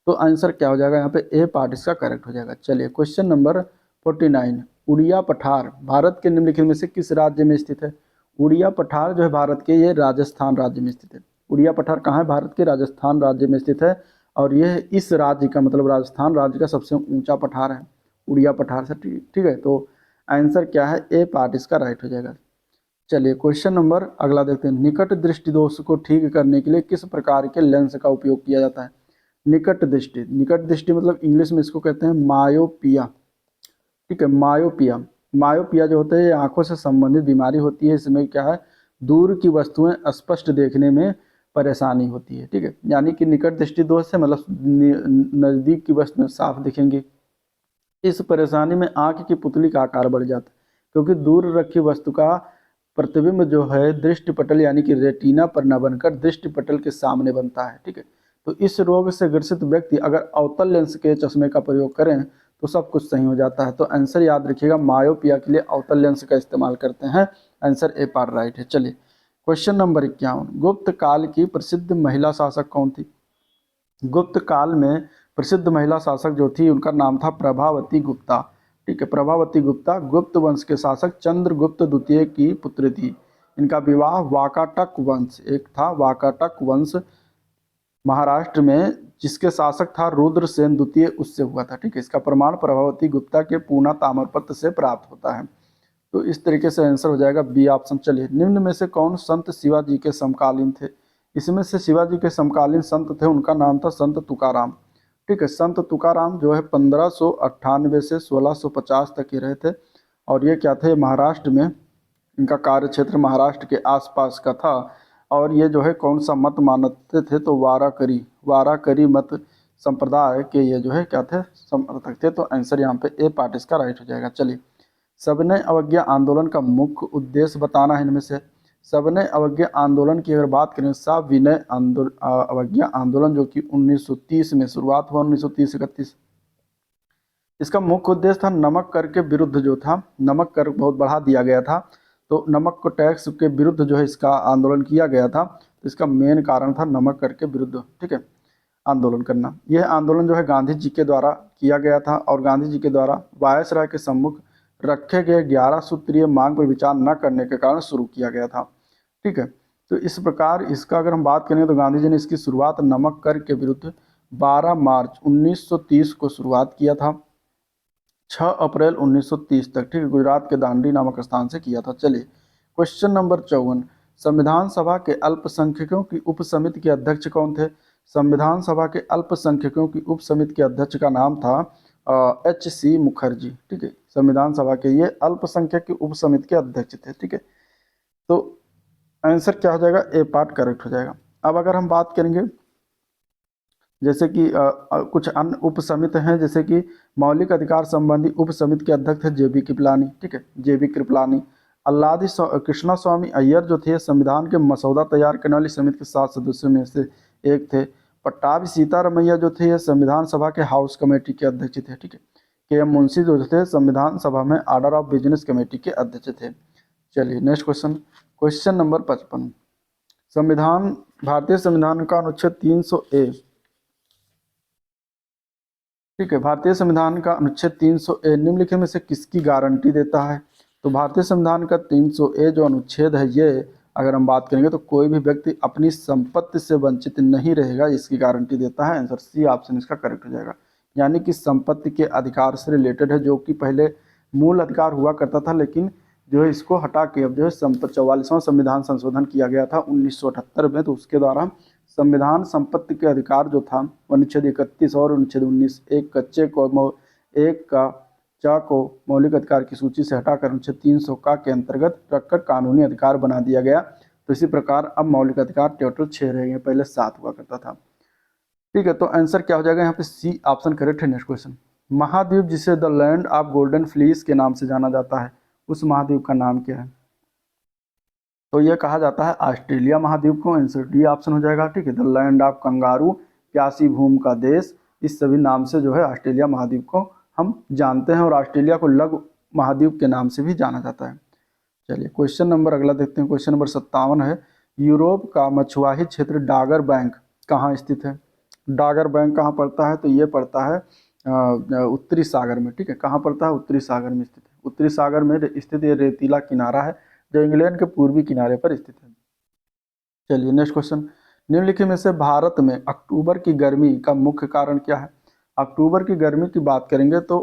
तो आंसर क्या हो जाएगा यहाँ पे? ए पार्ट इसका करेक्ट हो जाएगा। चलिए, क्वेश्चन नंबर 49, उड़िया पठार भारत के निम्नलिखित में से किस राज्य में स्थित है? उड़िया पठार जो है भारत के, ये राजस्थान राज्य में स्थित है। उड़िया पठार कहाँ है? भारत के राजस्थान राज्य में स्थित है, और यह इस राज्य का मतलब राजस्थान राज्य का सबसे ऊंचा पठार है, उड़िया पठार से। ठीक है, तो आंसर क्या है? ए पार्ट इसका राइट हो जाएगा। चलिए, क्वेश्चन नंबर अगला देखते हैं, निकट दृष्टि दोष को ठीक करने के लिए किस प्रकार के लेंस का उपयोग किया जाता है? निकट दृष्टि, निकट दृष्टि मतलब इंग्लिश में इसको कहते हैं मायोपिया। ठीक है, मायोपिया। मायोपिया जो होता है ये आंखों से संबंधित बीमारी होती है। इसमें क्या है? दूर की वस्तुएं स्पष्ट देखने में परेशानी होती है। ठीक है, यानी कि निकट दृष्टि दोष से मतलब नजदीक की वस्तुएं साफ दिखेंगी। इस परेशानी में आंख की पुतली का आकार बढ़ जाता है, क्योंकि दूर रखी वस्तु का प्रतिबिंब जो है दृष्टि पटल यानी कि रेटिना पर न बनकर दृष्टि पटल के सामने बनता है। ठीक है, तो इस रोग से ग्रसित व्यक्ति अगर अवतल लेंस के चश्मे का प्रयोग करें तो सब कुछ सही हो जाता है। तो आंसर याद रखिएगा, मायोपिया के लिए अवतल लेंस का इस्तेमाल करते हैं। आंसर ए पार्ट राइट है। चलिए, क्वेश्चन नंबर 51, गुप्त काल की प्रसिद्ध महिला शासक कौन थी? गुप्त काल में प्रसिद्ध महिला शासक जो थी उनका नाम था प्रभावती गुप्ता। ठीक है, प्रभावती गुप्ता गुप्त वंश के शासक चंद्रगुप्त द्वितीय की पुत्री थी। इनका विवाह वाकाटक वंश, एक था वाकाटक वंश महाराष्ट्र में, जिसके शासक था रुद्रसेन द्वितीय, उससे हुआ था। ठीक है, इसका प्रमाण प्रभावती गुप्ता के पूना ताम्रपत्र से प्राप्त होता है। तो इस तरीके से आंसर हो जाएगा बी ऑप्शन। चलिए, निम्न में से कौन संत शिवाजी के समकालीन थे? इसमें से शिवाजी के समकालीन संत थे, उनका नाम था संत तुकाराम। ठीक है, संत तुकाराम जो है 1598 से 1650 तक ही रहे थे, और ये क्या थे? महाराष्ट्र में, इनका कार्य क्षेत्र महाराष्ट्र के आसपास का था। और ये जो है कौन सा मत मानते थे? तो वाराकरी मत संप्रदाय के ये जो है क्या थे? समर्थक थे। तो आंसर यहाँ पे ए पार्ट इसका राइट हो जाएगा। चलिए, सविनय अवज्ञा आंदोलन का मुख्य उद्देश्य बताना है इनमें से। सविनय अवज्ञा आंदोलन की अगर बात करें, सविनय अवज्ञा आंदोलन जो कि 1930 में शुरुआत हुआ, 1930-31, इसका मुख्य उद्देश्य था नमक कर के विरुद्ध जो था, नमक कर बहुत बढ़ा दिया गया था, तो नमक को टैक्स के विरुद्ध जो है इसका आंदोलन किया गया था। तो इसका मेन कारण था नमक कर के विरुद्ध, ठीक है, आंदोलन करना। यह आंदोलन जो है गांधी जी के द्वारा किया गया था, और गांधी जी के द्वारा वायसराय के सम्मुख रखे गए 11 सूत्रीय मांग पर विचार न करने के कारण शुरू किया गया था। ठीक है, तो इस प्रकार इसका अगर हम बात करें तो गांधी जी ने इसकी शुरुआत नमक कर के विरुद्ध 12 मार्च 1930 को शुरुआत किया था, 6 अप्रैल 1930 तक, ठीक है, गुजरात के दांडी नामक स्थान से किया था। चलिए, क्वेश्चन नंबर 54, संविधान सभा के अल्पसंख्यकों की उप समिति के अध्यक्ष कौन थे? संविधान सभा के अल्पसंख्यकों की उप समिति के अध्यक्ष का नाम था H.C. मुखर्जी। ठीक है, संविधान सभा के ये अल्पसंख्यक की उप समिति के अध्यक्ष थे। ठीक है, तो आंसर क्या हो जाएगा? ए पार्ट करेक्ट हो जाएगा। अब अगर हम बात करेंगे जैसे कि कुछ अन्य उप समिति हैं, जैसे कि मौलिक अधिकार संबंधी उप समिति के अध्यक्ष थे जे बी कृपलानी। ठीक है, जे बी कृपलानी। अल्लादी कृष्णा स्वामी अय्यर जो थे संविधान के मसौदा तैयार करने वाली समिति के 7 सदस्यों में से एक थे। पट्टाभी सीतारमैया जो थे ये संविधान सभा के हाउस कमेटी के अध्यक्ष थे। ठीक है, के एम मुंशी जो थे संविधान सभा में ऑर्डर ऑफ बिजनेस कमेटी के अध्यक्ष थे। चलिए, नेक्स्ट क्वेश्चन, क्वेश्चन नंबर 55, संविधान, भारतीय संविधान का अनुच्छेद 300A ठीक है, भारतीय संविधान का अनुच्छेद 300A निम्नलिखित में से किसकी गारंटी देता है? तो भारतीय संविधान का 300A जो अनुच्छेद है, ये अगर हम बात करेंगे तो कोई भी व्यक्ति अपनी संपत्ति से वंचित नहीं रहेगा, इसकी गारंटी देता है। आंसर सी ऑप्शन इसका करेक्ट हो जाएगा। यानी कि संपत्ति के अधिकार से रिलेटेड है, जो कि पहले मूल अधिकार हुआ करता था, लेकिन जो है इसको हटा के अब जो है 44वां संविधान संशोधन किया गया था 1978 में। तो उसके द्वारा संविधान संपत्ति के अधिकार जो था अनुच्छेद 31 और अनुच्छेद 19, एक कच्चे को एक का चा को मौलिक अधिकार की सूची से हटाकर अनुच्छेद 300 का के अंतर्गत रखकर कानूनी अधिकार बना दिया गया। तो इसी प्रकार अब मौलिक अधिकार टोटल 6 रहेंगे, पहले 7 हुआ करता था। ठीक है, तो आंसर क्या हो जाएगा यहाँ पे? सी ऑप्शन करेक्ट है। नेक्स्ट क्वेश्चन, महाद्वीप जिसे the land of golden fleece के नाम से जाना जाता है, उस महाद्वीप का नाम क्या है? तो यह कहा जाता है ऑस्ट्रेलिया महाद्वीप को। आंसर डी ऑप्शन हो जाएगा। ठीक है, द लैंड ऑफ कंगारू, प्यासी भूमि का देश, इस सभी नाम से जो है ऑस्ट्रेलिया महाद्वीप को हम जानते हैं, और ऑस्ट्रेलिया को लघु महाद्वीप के नाम से भी जाना जाता है। चलिए क्वेश्चन नंबर अगला देखते हैं। क्वेश्चन नंबर 57 है, यूरोप का मछुआही क्षेत्र डागर बैंक कहाँ स्थित है? डागर बैंक कहाँ पड़ता है? तो ये पड़ता है उत्तरी सागर में। ठीक है, कहाँ पड़ता है? उत्तरी सागर में स्थित है। उत्तरी सागर में स्थित ये रेतीला किनारा है, जो इंग्लैंड के पूर्वी किनारे पर स्थित है। चलिए नेक्स्ट क्वेश्चन, निम्नलिखित में से भारत में अक्टूबर की गर्मी का मुख्य कारण क्या है? अक्टूबर की गर्मी की बात करेंगे तो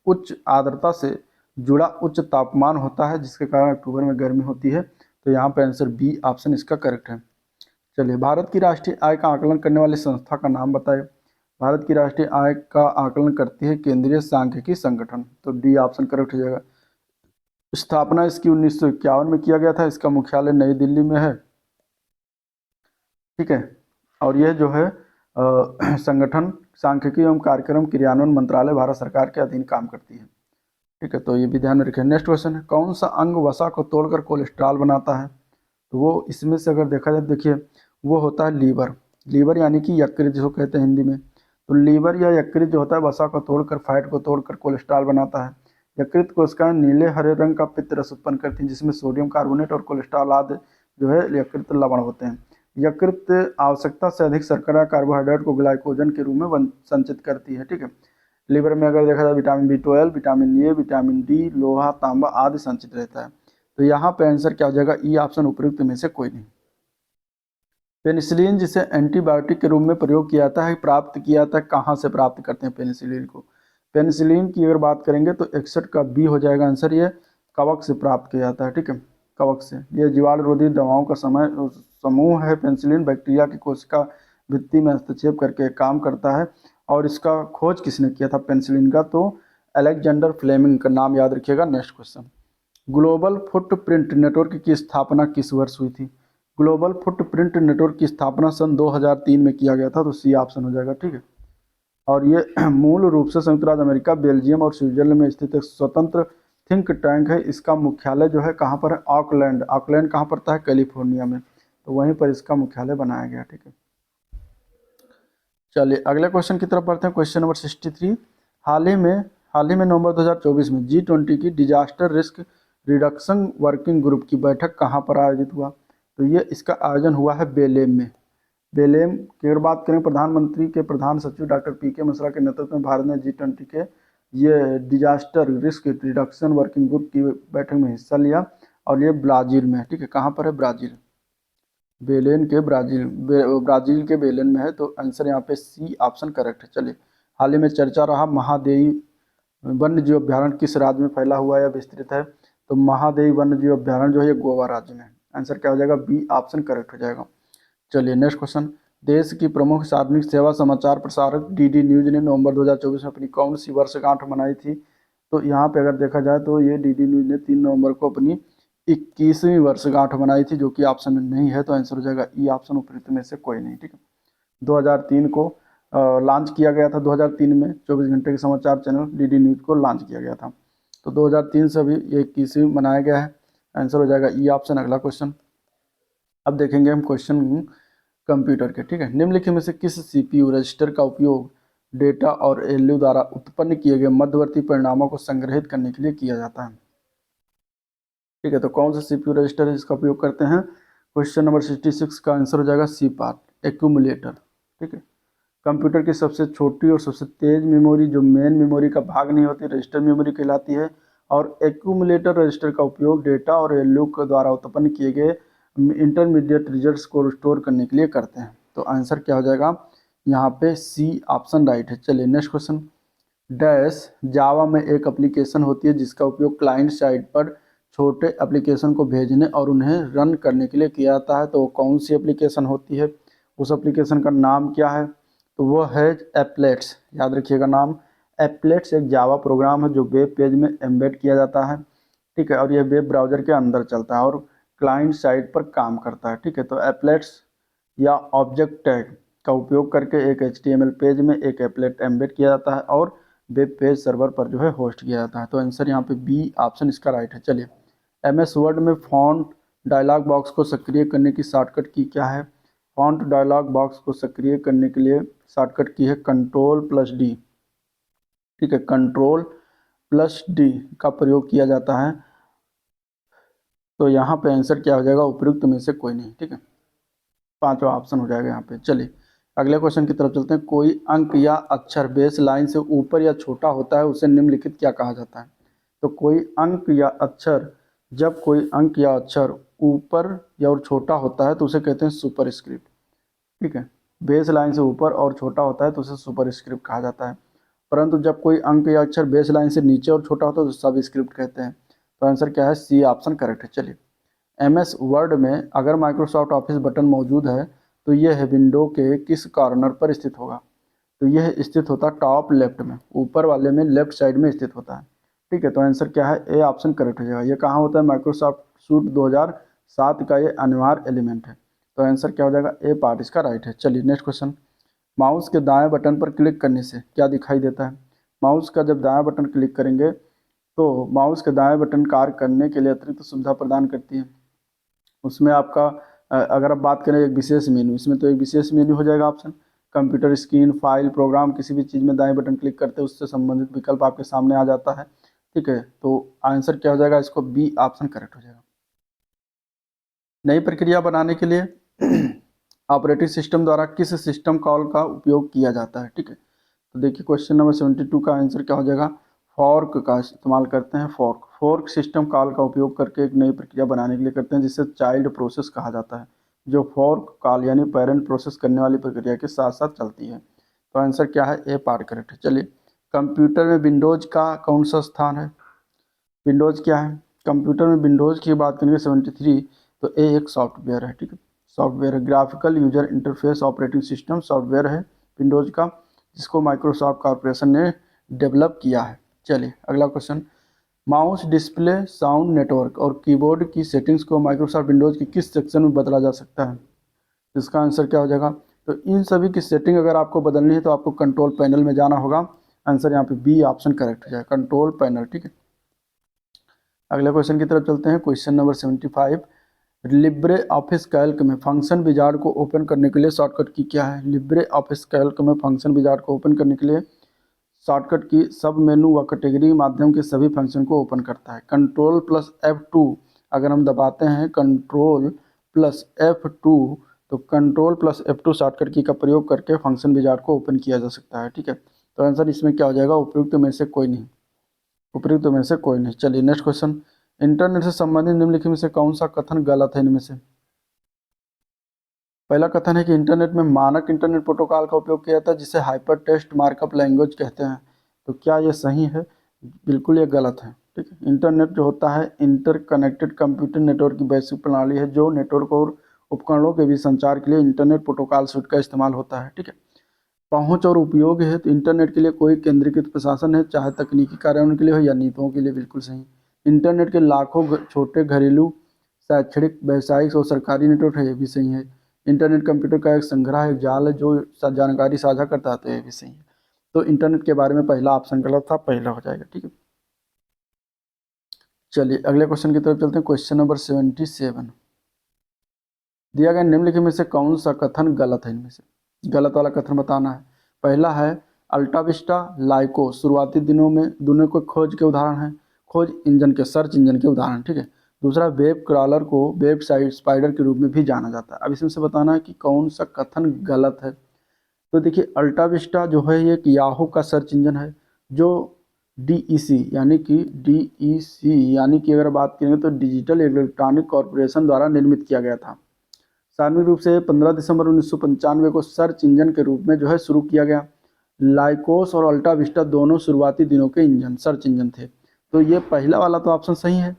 उच्च आर्द्रता से जुड़ा उच्च तापमान होता है, जिसके कारण अक्टूबर में गर्मी होती है। तो यहाँ पे आंसर बी ऑप्शन इसका करेक्ट है। चलिए, भारत की राष्ट्रीय आय का आकलन करने वाली संस्था का नाम बताइए। भारत की राष्ट्रीय आय का आकलन करती है केंद्रीय सांख्यिकी संगठन। तो डी ऑप्शन करेक्ट हो जाएगा। स्थापना इसकी 1951 में किया गया था। इसका मुख्यालय नई दिल्ली में है। ठीक है, और यह जो है संगठन सांख्यिकी एवं कार्यक्रम क्रियान्वयन मंत्रालय भारत सरकार के अधीन काम करती है। ठीक है, तो ये भी ध्यान में रखें। नेक्स्ट क्वेश्चन है, कौन सा अंग वसा को तोड़कर कोलेस्ट्रॉल बनाता है? तो वो इसमें से अगर देखा जाए, देखिए वो होता है लीवर। लीवर यानी कि यकृत जिसको कहते हैं हिंदी में। तो लीवर या यकृत जो होता है वसा को तोड़कर, फैट को तोड़कर कोलेस्ट्रॉल बनाता है। यकृत कोशिकाएं नीले हरे रंग का पित्त रस उत्पन्न करती हैं, जिसमें सोडियम कार्बोनेट और कोलेस्ट्रॉल आदि जो है यकृत लवण होते हैं। यकृत आवश्यकता से अधिक शर्करा कार्बोहाइड्रेट को ग्लाइकोजन के रूप में संचित करती है। ठीक है, लीवर में अगर देखा जाए vitamin B12, vitamin A, vitamin D, लोहा, तांबा आदि संचित रहता है। तो यहाँ पे आंसर क्या हो जाएगा? ई ऑप्शन उपयुक्त में से कोई नहीं। पेनिसिलिन जिसे एंटीबायोटिक के रूप में प्रयोग किया जाता है, प्राप्त किया जाता है कहाँ से प्राप्त करते हैं पेनिसिलिन को? पेनिसिलिन की अगर बात करेंगे तो 61 का बी हो जाएगा आंसर। ये कवक से प्राप्त किया जाता है। ठीक है, कवक से। ये जीवाणुरोधी दवाओं का समूह है। पेनिसिलिन बैक्टीरिया की कोशिका भित्ति में हस्तक्षेप करके काम करता है। और इसका खोज किसने किया था पेनिसिलिन का? तो अलेक्जेंडर फ्लेमिंग का नाम याद रखिएगा। Next question, global footprint network की स्थापना किस वर्ष हुई थी? ग्लोबल फुटप्रिंट नेटवर्क की स्थापना सन 2003 में किया गया था। तो सी ऑप्शन हो जाएगा। ठीक है, और ये मूल रूप से संयुक्त राज्य अमेरिका, बेल्जियम और स्विट्जरलैंड में स्थित एक स्वतंत्र थिंक टैंक है। इसका मुख्यालय जो है कहाँ पर है? ऑकलैंड। ऑकलैंड कहाँ पड़ता है? कैलिफोर्निया में। तो वहीं पर इसका मुख्यालय बनाया गया। ठीक है, चलिए अगले क्वेश्चन की तरफ बढ़ते हैं। क्वेश्चन नंबर 63, हाल ही में नवंबर 2024 में G20 की disaster risk reduction working group की बैठक कहाँ पर आयोजित हुआ? तो ये इसका आयोजन हुआ है बेलेम में। बेलेम की अगर बात करें, प्रधानमंत्री के प्रधान सचिव डॉक्टर PK मिश्रा के नेतृत्व में भारत ने G20 के ये disaster risk reduction working group की बैठक में हिस्सा लिया, और ये ब्राज़ील में है। ठीक है, कहाँ पर है? ब्राज़ील, बेलेन के ब्राज़ील के बेलेन में है। तो आंसर यहाँ पे सी ऑप्शन करेक्ट है। चलिए, हाल ही में चर्चा रहा महादेवी वन्य जीव अभ्यारण्य किस राज्य में फैला हुआ है या विस्तृत है? तो महादेवी वन्य जीव अभ्यारण्य जो है ये गोवा राज्य में है। आंसर क्या हो जाएगा? बी ऑप्शन करेक्ट हो जाएगा। चलिए नेक्स्ट क्वेश्चन, देश की प्रमुख सार्वजनिक सेवा समाचार प्रसारक DD न्यूज ने नवंबर 2024 में अपनी कौन सी वर्षगांठ मनाई थी? तो यहाँ पे अगर देखा जाए तो ये DD न्यूज ने 3 नवंबर को अपनी 21वीं वर्षगांठ मनाई थी, जो कि ऑप्शन में नहीं है। तो आंसर हो जाएगा ई ऑप्शन, उपयुक्त में से कोई नहीं। ठीक है, 2003 को लॉन्च किया गया था। 2003 में 24 घंटे के समाचार चैनल DD न्यूज को लॉन्च किया गया था। तो 2003 से अभी ये 21वीं मनाया गया है। आंसर हो जाएगा ई ऑप्शन। अगला क्वेश्चन अब देखेंगे हम क्वेश्चन कंप्यूटर के। ठीक है, निम्नलिखित में से किस CPU रजिस्टर का उपयोग डेटा और ALU द्वारा उत्पन्न किए गए मध्यवर्ती परिणामों को संग्रहित करने के लिए किया जाता है? ठीक है, तो कौन सा CPU रजिस्टर है जिसका उपयोग करते हैं? क्वेश्चन नंबर 66 का आंसर हो जाएगा सी पार्ट, एक्यूमुलेटर। ठीक है, कंप्यूटर की सबसे छोटी और सबसे तेज मेमोरी जो मेन मेमोरी का भाग नहीं होती रजिस्टर मेमोरी कहलाती है। और एक्यूमुलेटर रजिस्टर का उपयोग डेटा और वैल्यू के द्वारा उत्पन्न किए गए इंटरमीडिएट रिजल्ट्स को स्टोर करने के लिए करते हैं। तो आंसर क्या हो जाएगा यहाँ पे सी ऑप्शन राइट है। चलिए नेक्स्ट क्वेश्चन। डैश जावा में एक एप्लीकेशन होती है जिसका उपयोग क्लाइंट साइड पर छोटे एप्लीकेशन को भेजने और उन्हें रन करने के लिए किया जाता है। तो वो कौन सी एप्लीकेशन होती है, उस एप्लीकेशन का नाम क्या है? तो वो है एप्लेट्स। याद रखिएगा नाम। एप्लेट्स एक जावा प्रोग्राम है जो वेब पेज में एम्बेड किया जाता है, ठीक है, और ये वेब ब्राउजर के अंदर चलता है और क्लाइंट साइड पर काम करता है, ठीक है। तो एप्लेट्स या ऑब्जेक्ट टैग का उपयोग करके एक HTML पेज में एक एप्लेट एम्बेड किया जाता है और वेब पेज सर्वर पर जो है होस्ट किया जाता है। तो आंसर यहाँ पे बी ऑप्शन इसका राइट है। चलिए MS वर्ड में फॉन्ट डायलॉग बॉक्स को सक्रिय करने की शॉर्टकट की क्या है? फॉन्ट डायलॉग बॉक्स को सक्रिय करने के लिए शॉर्टकट की है Ctrl+D, ठीक है, Ctrl+D का प्रयोग किया जाता है। तो यहाँ पे आंसर क्या हो जाएगा? उपयुक्त में से कोई नहीं, ठीक है, पांचवा ऑप्शन हो जाएगा यहाँ पे। चलिए अगले क्वेश्चन की तरफ चलते हैं। कोई अंक या अक्षर बेस लाइन से ऊपर या छोटा होता है उसे निम्नलिखित क्या कहा जाता है? तो कोई अंक या अक्षर, जब कोई अंक या अक्षर ऊपर या और छोटा होता है तो उसे कहते हैं सुपरस्क्रिप्ट, ठीक है। बेस लाइन से ऊपर और छोटा होता है तो उसे सुपरस्क्रिप्ट कहा जाता है। परंतु जब कोई अंक या अक्षर बेस लाइन से नीचे और छोटा होता है तो सबस्क्रिप्ट कहते हैं। तो आंसर क्या है? सी ऑप्शन करेक्ट है। चलिए MS वर्ड में अगर माइक्रोसॉफ्ट ऑफिस बटन मौजूद है तो यह विंडो के किस कॉर्नर पर स्थित होगा? तो यह स्थित होता है टॉप लेफ्ट में, ऊपर वाले में लेफ्ट साइड में स्थित होता है, ठीक है। तो आंसर क्या है? ए ऑप्शन करेक्ट हो जाएगा। ये कहाँ होता है? माइक्रोसॉफ्ट सूट 2007 का ये अनिवार्य एलिमेंट है। तो आंसर क्या हो जाएगा? ए पार्ट इसका राइट है। चलिए नेक्स्ट क्वेश्चन। माउस के दाएं बटन पर क्लिक करने से क्या दिखाई देता है? माउस का जब दाएं बटन क्लिक करेंगे तो माउस के दाएं बटन कार्य करने के लिए अतिरिक्त सुविधा प्रदान करती है। उसमें आपका अगर आप बात करें एक विशेष मेन्यू, इसमें तो एक विशेष मेन्यू हो जाएगा option. Computer screen, file, program, किसी भी चीज़ में दाएं बटन क्लिक करते हैं उससे संबंधित विकल्प आपके सामने आ जाता है, ठीक है। तो आंसर क्या हो जाएगा? इसको बी ऑप्शन करेक्ट हो जाएगा। नई प्रक्रिया बनाने के लिए ऑपरेटिंग सिस्टम द्वारा किस सिस्टम कॉल का उपयोग किया जाता है, ठीक है। तो देखिए क्वेश्चन नंबर 72 का आंसर क्या हो जाएगा? फॉर्क का इस्तेमाल करते हैं। फोर्क सिस्टम कॉल का उपयोग करके एक नई प्रक्रिया बनाने के लिए करते हैं जिसे चाइल्ड प्रोसेस कहा जाता है, जो फोर्क कॉल यानी पेरेंट प्रोसेस करने वाली प्रक्रिया के साथ साथ चलती है। तो आंसर क्या है? ए पार्ट करेक्ट है। चलिए कंप्यूटर में विंडोज का कौन सा स्थान है? विंडोज क्या है? कंप्यूटर में विंडोज की बात करेंगे 73, तो ए एक सॉफ्टवेयर है, ठीक है, सॉफ्टवेयर है। Graphical user interface operating system software है विंडोज का, जिसको माइक्रोसॉफ्ट कॉर्पोरेशन ने डेवलप किया है। चलिए अगला question. Mouse, display, sound network और कीबोर्ड की सेटिंग्स को माइक्रोसॉफ्ट विंडोज के किस सेक्शन में बदला जा सकता है? इसका आंसर क्या हो जाएगा? तो इन सभी की सेटिंग अगर आपको बदलनी है तो आपको कंट्रोल पैनल में जाना होगा। आंसर यहाँ पे बी ऑप्शन करेक्ट हो जाएगा, कंट्रोल पैनल, ठीक है। अगले क्वेश्चन की तरफ चलते हैं। Question number 75। Libre office Calc में फंक्शन विजार्ड को ओपन करने के लिए शॉर्टकट की क्या है? लिब्रे ऑफिस कैल्क में फंक्शन विजार्ड को ओपन करने के लिए शॉर्टकट की सब मेनू व कैटेगरी के माध्यम के सभी फंक्शन को ओपन करता है। Ctrl+F2 अगर हम दबाते हैं Ctrl+F2 तो Ctrl+F2 शॉर्टकट की का प्रयोग करके फंक्शन विजार्ड को ओपन किया जा सकता है, ठीक है। तो आंसर इसमें क्या हो जाएगा? उपयुक्त में से कोई नहीं, उपयुक्त में से कोई नहीं। चलिए नेक्स्ट क्वेश्चन। इंटरनेट से संबंधित निम्नलिखित में से कौन सा कथन गलत है इनमें से? पहला कथन है कि इंटरनेट में मानक इंटरनेट प्रोटोकॉल का उपयोग किया जाता है जिसे हाइपर टेक्स्ट मार्कअप लैंग्वेज कहते हैं। तो क्या ये सही है? बिल्कुल ये गलत है, ठीक है। इंटरनेट जो होता है इंटरकनेक्टेड कंप्यूटर नेटवर्क की वैश्विक प्रणाली है जो नेटवर्क और उपकरणों के बीच संचार के लिए इंटरनेट प्रोटोकॉल सूट का इस्तेमाल होता है, ठीक है। पहुंच और उपयोग है तो इंटरनेट के लिए कोई केंद्रीकृत प्रशासन है, चाहे तकनीकी कार्यान्वयन के लिए हो या नीतियों के लिए, बिल्कुल सही। इंटरनेट के लाखों छोटे घरेलू, शैक्षणिक, व्यावसायिक और सरकारी नेटवर्क है, ये भी सही है। इंटरनेट कंप्यूटर का एक संग्रह, एक जाल है जो जानकारी साझा करता है, तो ये भी सही है। तो इंटरनेट के बारे में पहला ऑप्शन गलत था, पहला हो जाएगा, ठीक है। चलिए अगले क्वेश्चन की तरफ चलते हैं। Question number 77। दिया गया निम्नलिखित में से कौन सा कथन गलत है? इनमें से गलत वाला कथन बताना है। पहला है अल्टाविस्टा लाइको शुरुआती दिनों में दोनों को खोज के उदाहरण है, खोज इंजन के, सर्च इंजन के उदाहरण, ठीक है। दूसरा, वेब क्रॉलर को वेब साइट स्पाइडर के रूप में भी जाना जाता है। अब इसमें से बताना है कि कौन सा कथन गलत है। तो देखिए अल्टा विस्टा जो है ये एक याहू का सर्च इंजन है, जो डीईसी यानी कि अगर बात करेंगे तो डिजिटल इलेक्ट्रॉनिक कॉरपोरेशन द्वारा निर्मित किया गया था। सार्वजनिक रूप से 15 दिसंबर 1995 को सर्च इंजन के रूप में जो है शुरू किया गया। लाइकोस और अल्टा विस्टा दोनों शुरुआती दिनों के इंजन सर्च इंजन थे। तो ये पहला वाला तो ऑप्शन सही है।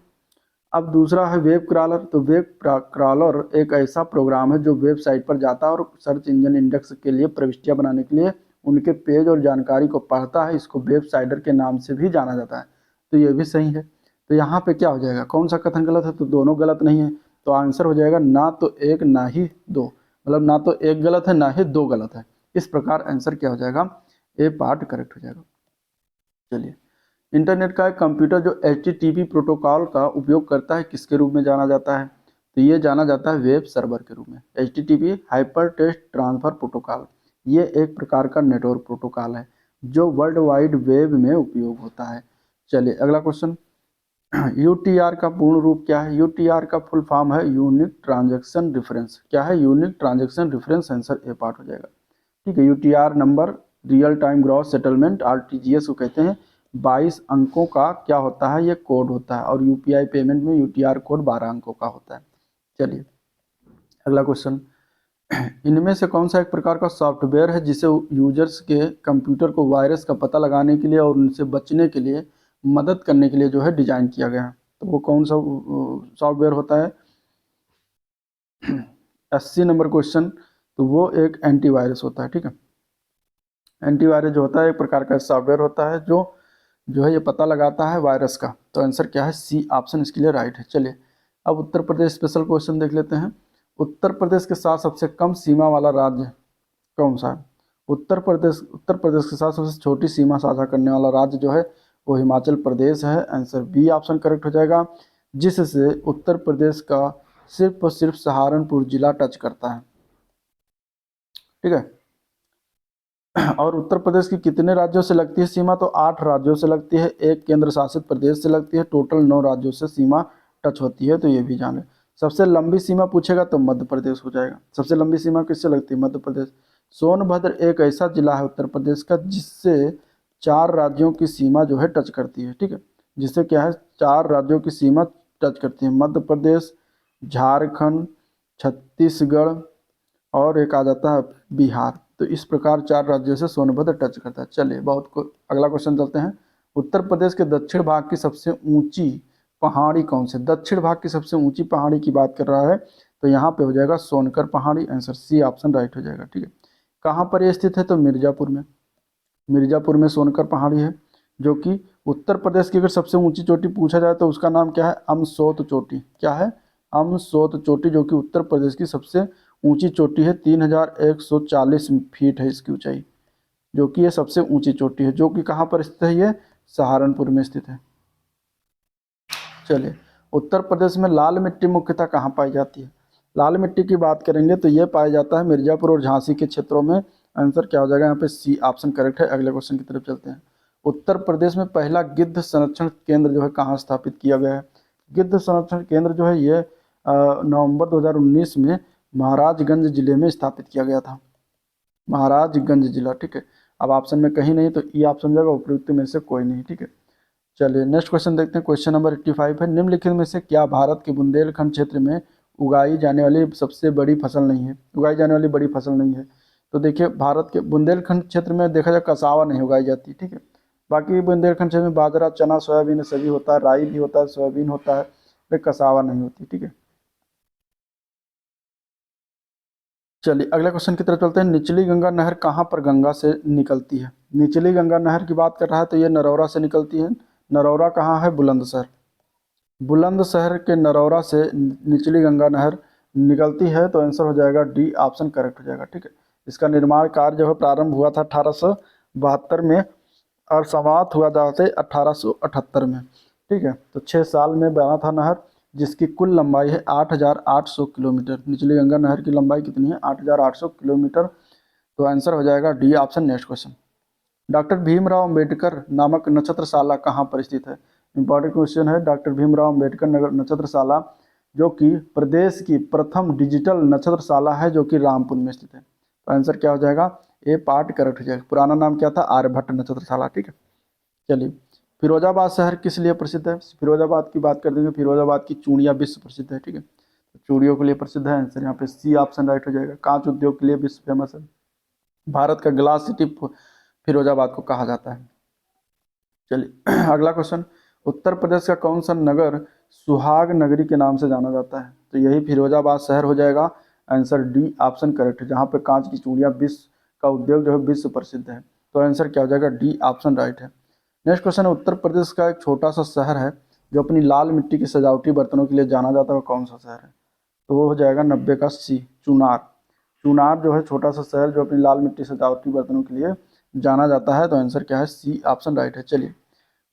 अब दूसरा है वेब क्रॉलर। तो वेब क्रॉलर एक ऐसा प्रोग्राम है जो वेबसाइट पर जाता है और सर्च इंजन इंडेक्स के लिए प्रविष्टियां बनाने के लिए उनके पेज और जानकारी को पढ़ता है। इसको वेबसाइडर के नाम से भी जाना जाता है। तो ये भी सही है। तो यहाँ पे क्या हो जाएगा, कौन सा कथन गलत है, तो दोनों गलत नहीं है। तो आंसर हो जाएगा ना तो एक ना ही दो, मतलब ना तो एक गलत है ना ही दो गलत है। इस प्रकार आंसर क्या हो जाएगा, ए पार्ट करेक्ट हो जाएगा। चलिए, इंटरनेट का एक कंप्यूटर जो HTTP प्रोटोकॉल का उपयोग करता है किसके रूप में जाना जाता है, तो ये जाना जाता है वेब सर्वर के रूप में। HTTP hyper text transfer protocol, ये एक प्रकार का नेटवर्क प्रोटोकॉल है जो वर्ल्ड वाइड वेब में उपयोग होता है। चलिए अगला क्वेश्चन, UTR का पूर्ण रूप क्या है। UTR का फुल फॉर्म है यूनिक ट्रांजेक्शन रेफरेंस। क्या है, unique transaction reference. Answer A part हो जाएगा। ठीक है, UTR number real time gross settlement RTGS को कहते हैं। 22 अंकों का क्या होता है, ये कोड होता है। और UPI पेमेंट में UTR कोड 12 अंकों का होता है। चलिए अगला क्वेश्चन, इनमें से कौन सा एक प्रकार का सॉफ्टवेयर है जिसे यूजर्स के कंप्यूटर को वायरस का पता लगाने के लिए और उनसे बचने के लिए मदद करने के लिए जो है डिजाइन किया गया है। तो वो कौन सा सॉफ्टवेयर होता है। 80 नंबर क्वेश्चन, तो वो एक एंटीवायरस होता है। ठीक है, एंटीवायरस जो होता है एक प्रकार का सॉफ्टवेयर होता है जो है ये पता लगाता है वायरस का। तो आंसर क्या है, सी ऑप्शन इसके लिए राइट है। चलिए अब उत्तर प्रदेश स्पेशल क्वेश्चन देख लेते हैं। उत्तर प्रदेश के साथ सबसे कम सीमा वाला राज्य कौन सा है। उत्तर प्रदेश के साथ सबसे छोटी सीमा साझा करने वाला राज्य जो है वो हिमाचल प्रदेश है। आंसर बी ऑप्शन करेक्ट हो जाएगा, जिससे उत्तर प्रदेश का सिर्फ और सिर्फ सहारनपुर जिला टच करता है। ठीक है, और उत्तर प्रदेश की कितने राज्यों से लगती है सीमा, तो 8 राज्यों से लगती है, एक केंद्र शासित प्रदेश से लगती है। टोटल 9 राज्यों से सीमा टच होती है। तो ये भी जान लें। सबसे लंबी सीमा पूछेगा तो मध्य प्रदेश हो जाएगा। सबसे लंबी सीमा किससे लगती है, मध्य प्रदेश। सोनभद्र एक ऐसा जिला है उत्तर प्रदेश का जिससे 4 राज्यों की सीमा जो है टच करती है। ठीक है, जिससे क्या है 4 राज्यों की सीमा टच करती है, मध्य प्रदेश, झारखंड, छत्तीसगढ़ और एक आ जाता है बिहार। तो इस प्रकार 4 राज्यों से सोनभद्र टच करता है। चलिए अगला क्वेश्चन चलते हैं। उत्तर प्रदेश के दक्षिण भाग की सबसे ऊंची पहाड़ी कौन से। दक्षिण भाग की सबसे ऊंची पहाड़ी की बात कर रहा है तो यहाँ पे हो जाएगा सोनकर पहाड़ी। आंसर सी ऑप्शन राइट हो जाएगा। ठीक है, कहाँ पर ये स्थित है, तो मिर्जापुर में। मिर्जापुर में सोनकर पहाड़ी है, जो कि उत्तर प्रदेश की अगर सबसे ऊंची चोटी पूछा जाए तो उसका नाम क्या है, अमसोत चोटी। क्या है, अमसोत चोटी, जो कि उत्तर प्रदेश की सबसे ऊंची चोटी है। 3140 फीट है इसकी ऊंचाई, जो कि ये सबसे ऊंची चोटी है, जो कि कहाँ पर स्थित है, ये सहारनपुर में स्थित है। चलिए, उत्तर प्रदेश में लाल मिट्टी मुख्यतः कहाँ पाई जाती है। लाल मिट्टी की बात करेंगे तो ये पाया जाता है मिर्जापुर और झांसी के क्षेत्रों में। आंसर क्या हो जाएगा, यहाँ पे सी ऑप्शन करेक्ट है। अगले क्वेश्चन की तरफ चलते हैं। उत्तर प्रदेश में पहला गिद्ध संरक्षण केंद्र जो है कहाँ स्थापित किया गया है। गिद्ध संरक्षण केंद्र जो है ये नवंबर 2019 में महाराजगंज जिले में स्थापित किया गया था। महाराजगंज जिला। ठीक है, अब ऑप्शन में कहीं नहीं तो ई ऑप्शन जाएगा, उपयुक्त में से कोई नहीं। ठीक है, चलिए नेक्स्ट क्वेश्चन देखते हैं। क्वेश्चन नंबर 85 है, निम्नलिखित में से क्या भारत के बुंदेलखंड क्षेत्र में उगाई जाने वाली सबसे बड़ी फसल नहीं है, उगाई जाने वाली बड़ी फसल नहीं है। तो देखिए भारत के बुंदेलखंड क्षेत्र में देखा जाए कसावा नहीं उगाई जाती। ठीक है, बाकी बुंदेलखंड क्षेत्र में बाजरा, चना, सोयाबीन सभी होता है, राई भी होता है, सोयाबीन होता है, लेकिन कसावा नहीं होती। ठीक है, चलिए अगले क्वेश्चन की तरफ चलते हैं। निचली गंगा नहर कहाँ पर गंगा से निकलती है। निचली गंगा नहर की बात कर रहा है तो ये नरौरा से निकलती है। नरौरा कहाँ है, बुलंदशहर। बुलंदशहर के नरौरा से निचली गंगा नहर निकलती है। तो आंसर हो जाएगा डी ऑप्शन करेक्ट हो जाएगा। ठीक है, इसका निर्माण कार्य जो है प्रारंभ हुआ था 1872 में और समाप्त हुआ जाते 1878 में। ठीक है, तो 6 साल में बना था नहर, जिसकी कुल लंबाई है 8800 किलोमीटर। निचली गंगा नहर की लंबाई कितनी है, 8800 किलोमीटर। तो आंसर हो जाएगा D option. Next question, doctor Bhimrao Ambedkar नामक नक्षत्रशाला कहाँ पर स्थित है। इंपॉर्टेंट क्वेश्चन है। डॉक्टर भीमराव अंबेडकर नगर नक्षत्रशाला जो कि प्रदेश की प्रथम डिजिटल नक्षत्रशाला है, जो कि रामपुर में स्थित है। तो आंसर क्या हो जाएगा, ए पार्ट करेक्ट हो जाएगा। पुराना नाम क्या था? आर्यभट्ट नक्षत्रशाला। ठीक है, चलिए। फिरोजाबाद शहर किस लिए प्रसिद्ध है? फिरोजाबाद की बात कर देंगे, फिरोजाबाद की चूड़ियाँ विश्व प्रसिद्ध है। ठीक है, तो चूड़ियों के लिए प्रसिद्ध है। आंसर यहाँ पे सी ऑप्शन राइट हो जाएगा। कांच उद्योग के लिए विश्व फेमस है। भारत का ग्लास सिटी फिरोजाबाद को कहा जाता है। चलिए अगला क्वेश्चन, उत्तर प्रदेश का कौन सा नगर सुहाग नगरी के नाम से जाना जाता है? तो यही फिरोजाबाद शहर हो जाएगा। आंसर डी ऑप्शन करेक्ट है, जहाँ पे कांच की चूड़ियाँ विश्व का उद्योग जो है विश्व प्रसिद्ध है। तो आंसर क्या हो जाएगा? डी ऑप्शन राइट है। नेक्स्ट क्वेश्चन है, उत्तर प्रदेश का एक छोटा सा शहर है जो अपनी लाल मिट्टी के सजावटी बर्तनों के लिए जाना जाता है, वो कौन सा शहर है? तो वो हो जाएगा 90 का सी, चुनार। चुनार जो है छोटा सा शहर जो अपनी लाल मिट्टी सजावटी बर्तनों के लिए जाना जाता है। तो आंसर क्या है? सी ऑप्शन राइट है। चलिए,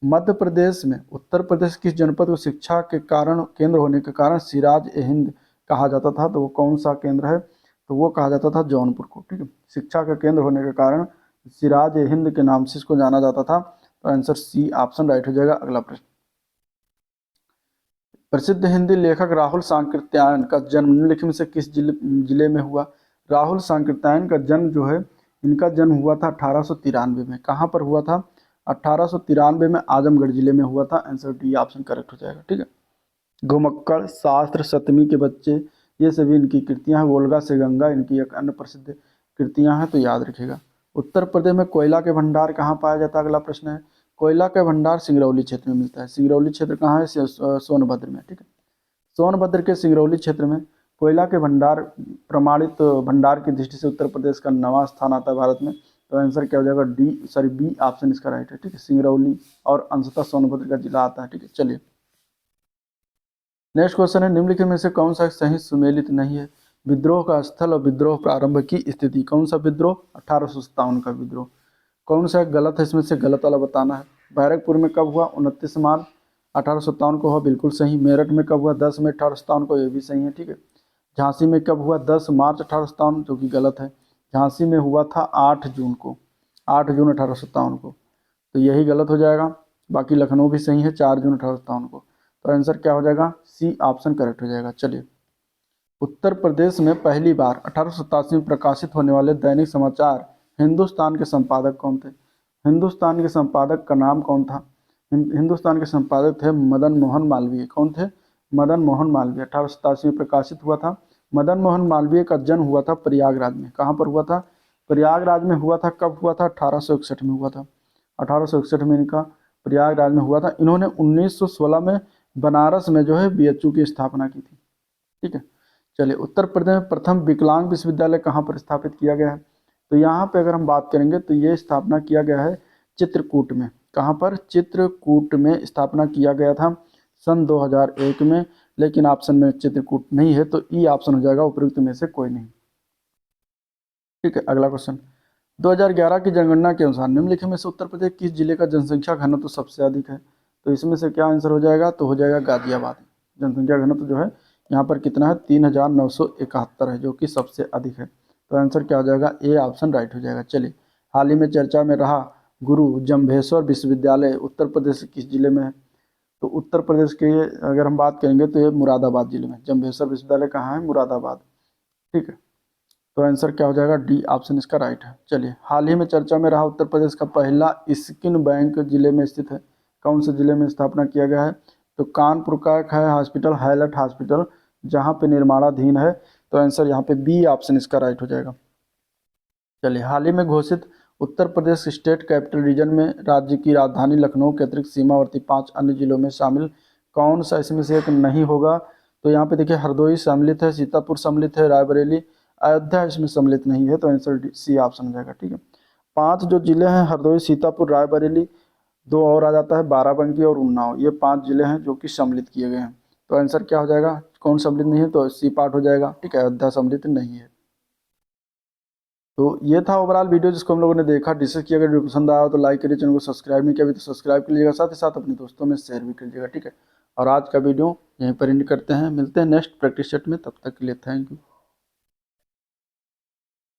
मध्य प्रदेश में उत्तर प्रदेश किस जनपद को शिक्षा के कारण केंद्र होने के कारण सिराज ए हिंद कहा जाता था? तो वो कौन सा केंद्र है? तो वो कहा जाता था जौनपुर को। ठीक है, शिक्षा का केंद्र होने के कारण सिराज ए हिंद के नाम से इसको जाना जाता था। तो आंसर सी ऑप्शन राइट हो जाएगा। अगला प्रश्न, प्रसिद्ध हिंदी लेखक राहुल सांकृत्यायन का जन्म निम्नलिखित में से किस जिले में हुआ? राहुल सांकृत्यायन का जन्म जो है, इनका जन्म हुआ था 1893 में। कहाँ पर हुआ था? 1893 में आजमगढ़ जिले में हुआ था। आंसर डी ऑप्शन करेक्ट हो जाएगा। ठीक है, घुमक्कड़, शास्त्र, सतमी के बच्चे, ये सभी इनकी कृतियां हैं। वोल्गा से गंगा इनकी एक अन्य प्रसिद्ध कृतियां हैं, तो याद रखिएगा। उत्तर प्रदेश में कोयला के भंडार कहाँ पाया जाता है? अगला प्रश्न है, कोयला का भंडार सिंगरौली क्षेत्र में मिलता है। सिंगरौली क्षेत्र कहाँ है? सोनभद्र में। ठीक है, सोनभद्र के सिंगरौली क्षेत्र में कोयला के भंडार प्रमाणित भंडार की दृष्टि से उत्तर प्रदेश का 9वां स्थान आता है भारत में। तो आंसर क्या हो जाएगा? बी ऑप्शन इसका राइट है। ठीक है, सिंगरौली और अंशतः सोनभद्र का जिला आता है। ठीक है, चलिए नेक्स्ट क्वेश्चन है, निम्नलिखित में से कौन सा सही सुमेलित नहीं है? विद्रोह का स्थल और विद्रोह प्रारंभ की स्थिति। कौन सा विद्रोह? 1857 का विद्रोह। कौन सा गलत है? इसमें से गलत वाला बताना है। बैरकपुर में कब हुआ? 29 मार्च 1857 को हुआ, बिल्कुल सही। मेरठ में कब हुआ? 10 मई 1857 को, ये भी सही है। ठीक है, झांसी में कब हुआ? 10 मार्च 1857, जो कि गलत है। झांसी में हुआ था 8 जून को, 8 जून 1857 को, तो यही गलत हो जाएगा। बाकी लखनऊ भी सही है, 4 जून 1857 को। तो आंसर क्या हो जाएगा? सी ऑप्शन करेक्ट हो जाएगा। चलिए, उत्तर प्रदेश में पहली बार 1887 में प्रकाशित होने वाले दैनिक समाचार हिंदुस्तान के संपादक कौन थे? हिंदुस्तान के संपादक का नाम कौन था? हिंदुस्तान के संपादक थे मदन मोहन मालवीय। कौन थे? मदन मोहन मालवीय। 1887 में प्रकाशित हुआ था। मदन मोहन मालवीय का जन्म हुआ था प्रयागराज में। कहाँ पर हुआ था? प्रयागराज में हुआ था। कब हुआ था? 1861 में हुआ था। 1861 में इनका प्रयागराज में हुआ था। इन्होंने 1916 में बनारस में जो है बीएचयू की स्थापना की थी। ठीक है, चलिए, उत्तर प्रदेश में प्रथम विकलांग विश्वविद्यालय कहाँ पर स्थापित किया गया है? तो यहाँ पे अगर हम बात करेंगे तो ये स्थापना किया गया है चित्रकूट में। कहाँ पर? चित्रकूट में स्थापना किया गया था सन 2001 में, लेकिन ऑप्शन में चित्रकूट नहीं है, तो ई ऑप्शन हो जाएगा उपयुक्त में से कोई नहीं। ठीक है, अगला क्वेश्चन, 2011 की जनगणना के अनुसार निम्नलिखित में से उत्तर प्रदेश किस जिले का जनसंख्या घनत्व सबसे अधिक है? तो इसमें से क्या आंसर हो जाएगा? तो हो जाएगा गाजियाबाद। जनसंख्या घनत्व जो है यहाँ पर कितना है? 3971 है, जो कि सबसे अधिक है। तो आंसर क्या हो जाएगा? ए ऑप्शन राइट हो जाएगा। चलिए, हाल ही में चर्चा में रहा गुरु जम्भेश्वर विश्वविद्यालय उत्तर प्रदेश किस जिले में है? तो उत्तर प्रदेश के अगर हम बात करेंगे तो ये मुरादाबाद जिले में। जम्भेश्वर विश्वविद्यालय कहाँ है? मुरादाबाद। ठीक है, तो आंसर क्या हो जाएगा? डी ऑप्शन इसका राइट है। चलिए, हाल ही में चर्चा में रहा उत्तर प्रदेश का पहला स्किन बैंक जिले में स्थित है। कौन से जिले में स्थापना किया गया है? तो कानपुर का एक है हॉस्पिटल, हाईलाइट हॉस्पिटल, जहाँ पे निर्माणाधीन है। तो आंसर यहाँ पे बी ऑप्शन इसका राइट हो जाएगा। चलिए, हाल ही में घोषित Uttar Pradesh state capital region में राज्य की राजधानी लखनऊ के अतिरिक्त सीमावर्ती 5 अन्य जिलों में शामिल कौन सा इसमें से एक नहीं होगा? तो यहाँ पे देखिए, हरदोई सम्मिलित है, सीतापुर सम्मिलित है, रायबरेली, अयोध्या इसमें सम्मिलित नहीं है। तो आंसर सी ऑप्शन हो जाएगा। ठीक है, 5 जो जिले हैं, हरदोई, सीतापुर, रायबरेली, 2 और आ जाता है बाराबंकी और उन्नाव, ये 5 जिले हैं जो कि सम्मिलित किए गए हैं। तो आंसर क्या हो जाएगा? कौन सम्मिलित नहीं है? तो सी पार्ट हो जाएगा। ठीक है, अयोध्या सम्मिलित नहीं है। तो ये था ओवरऑल वीडियो जिसको हम लोगों ने देखा, डिस्कस किया। अगर वीडियो पसंद आया तो लाइक करिए, चैनल को सब्सक्राइब नहीं किया अभी तो सब्सक्राइब कर लीजिएगा, साथ ही साथ अपने दोस्तों में शेयर भी कर लीजिएगा। ठीक है, और आज का वीडियो यहीं पर एंड करते हैं। मिलते हैं नेक्स्ट प्रैक्टिस सेट में, तब तक के लिए थैंक यू।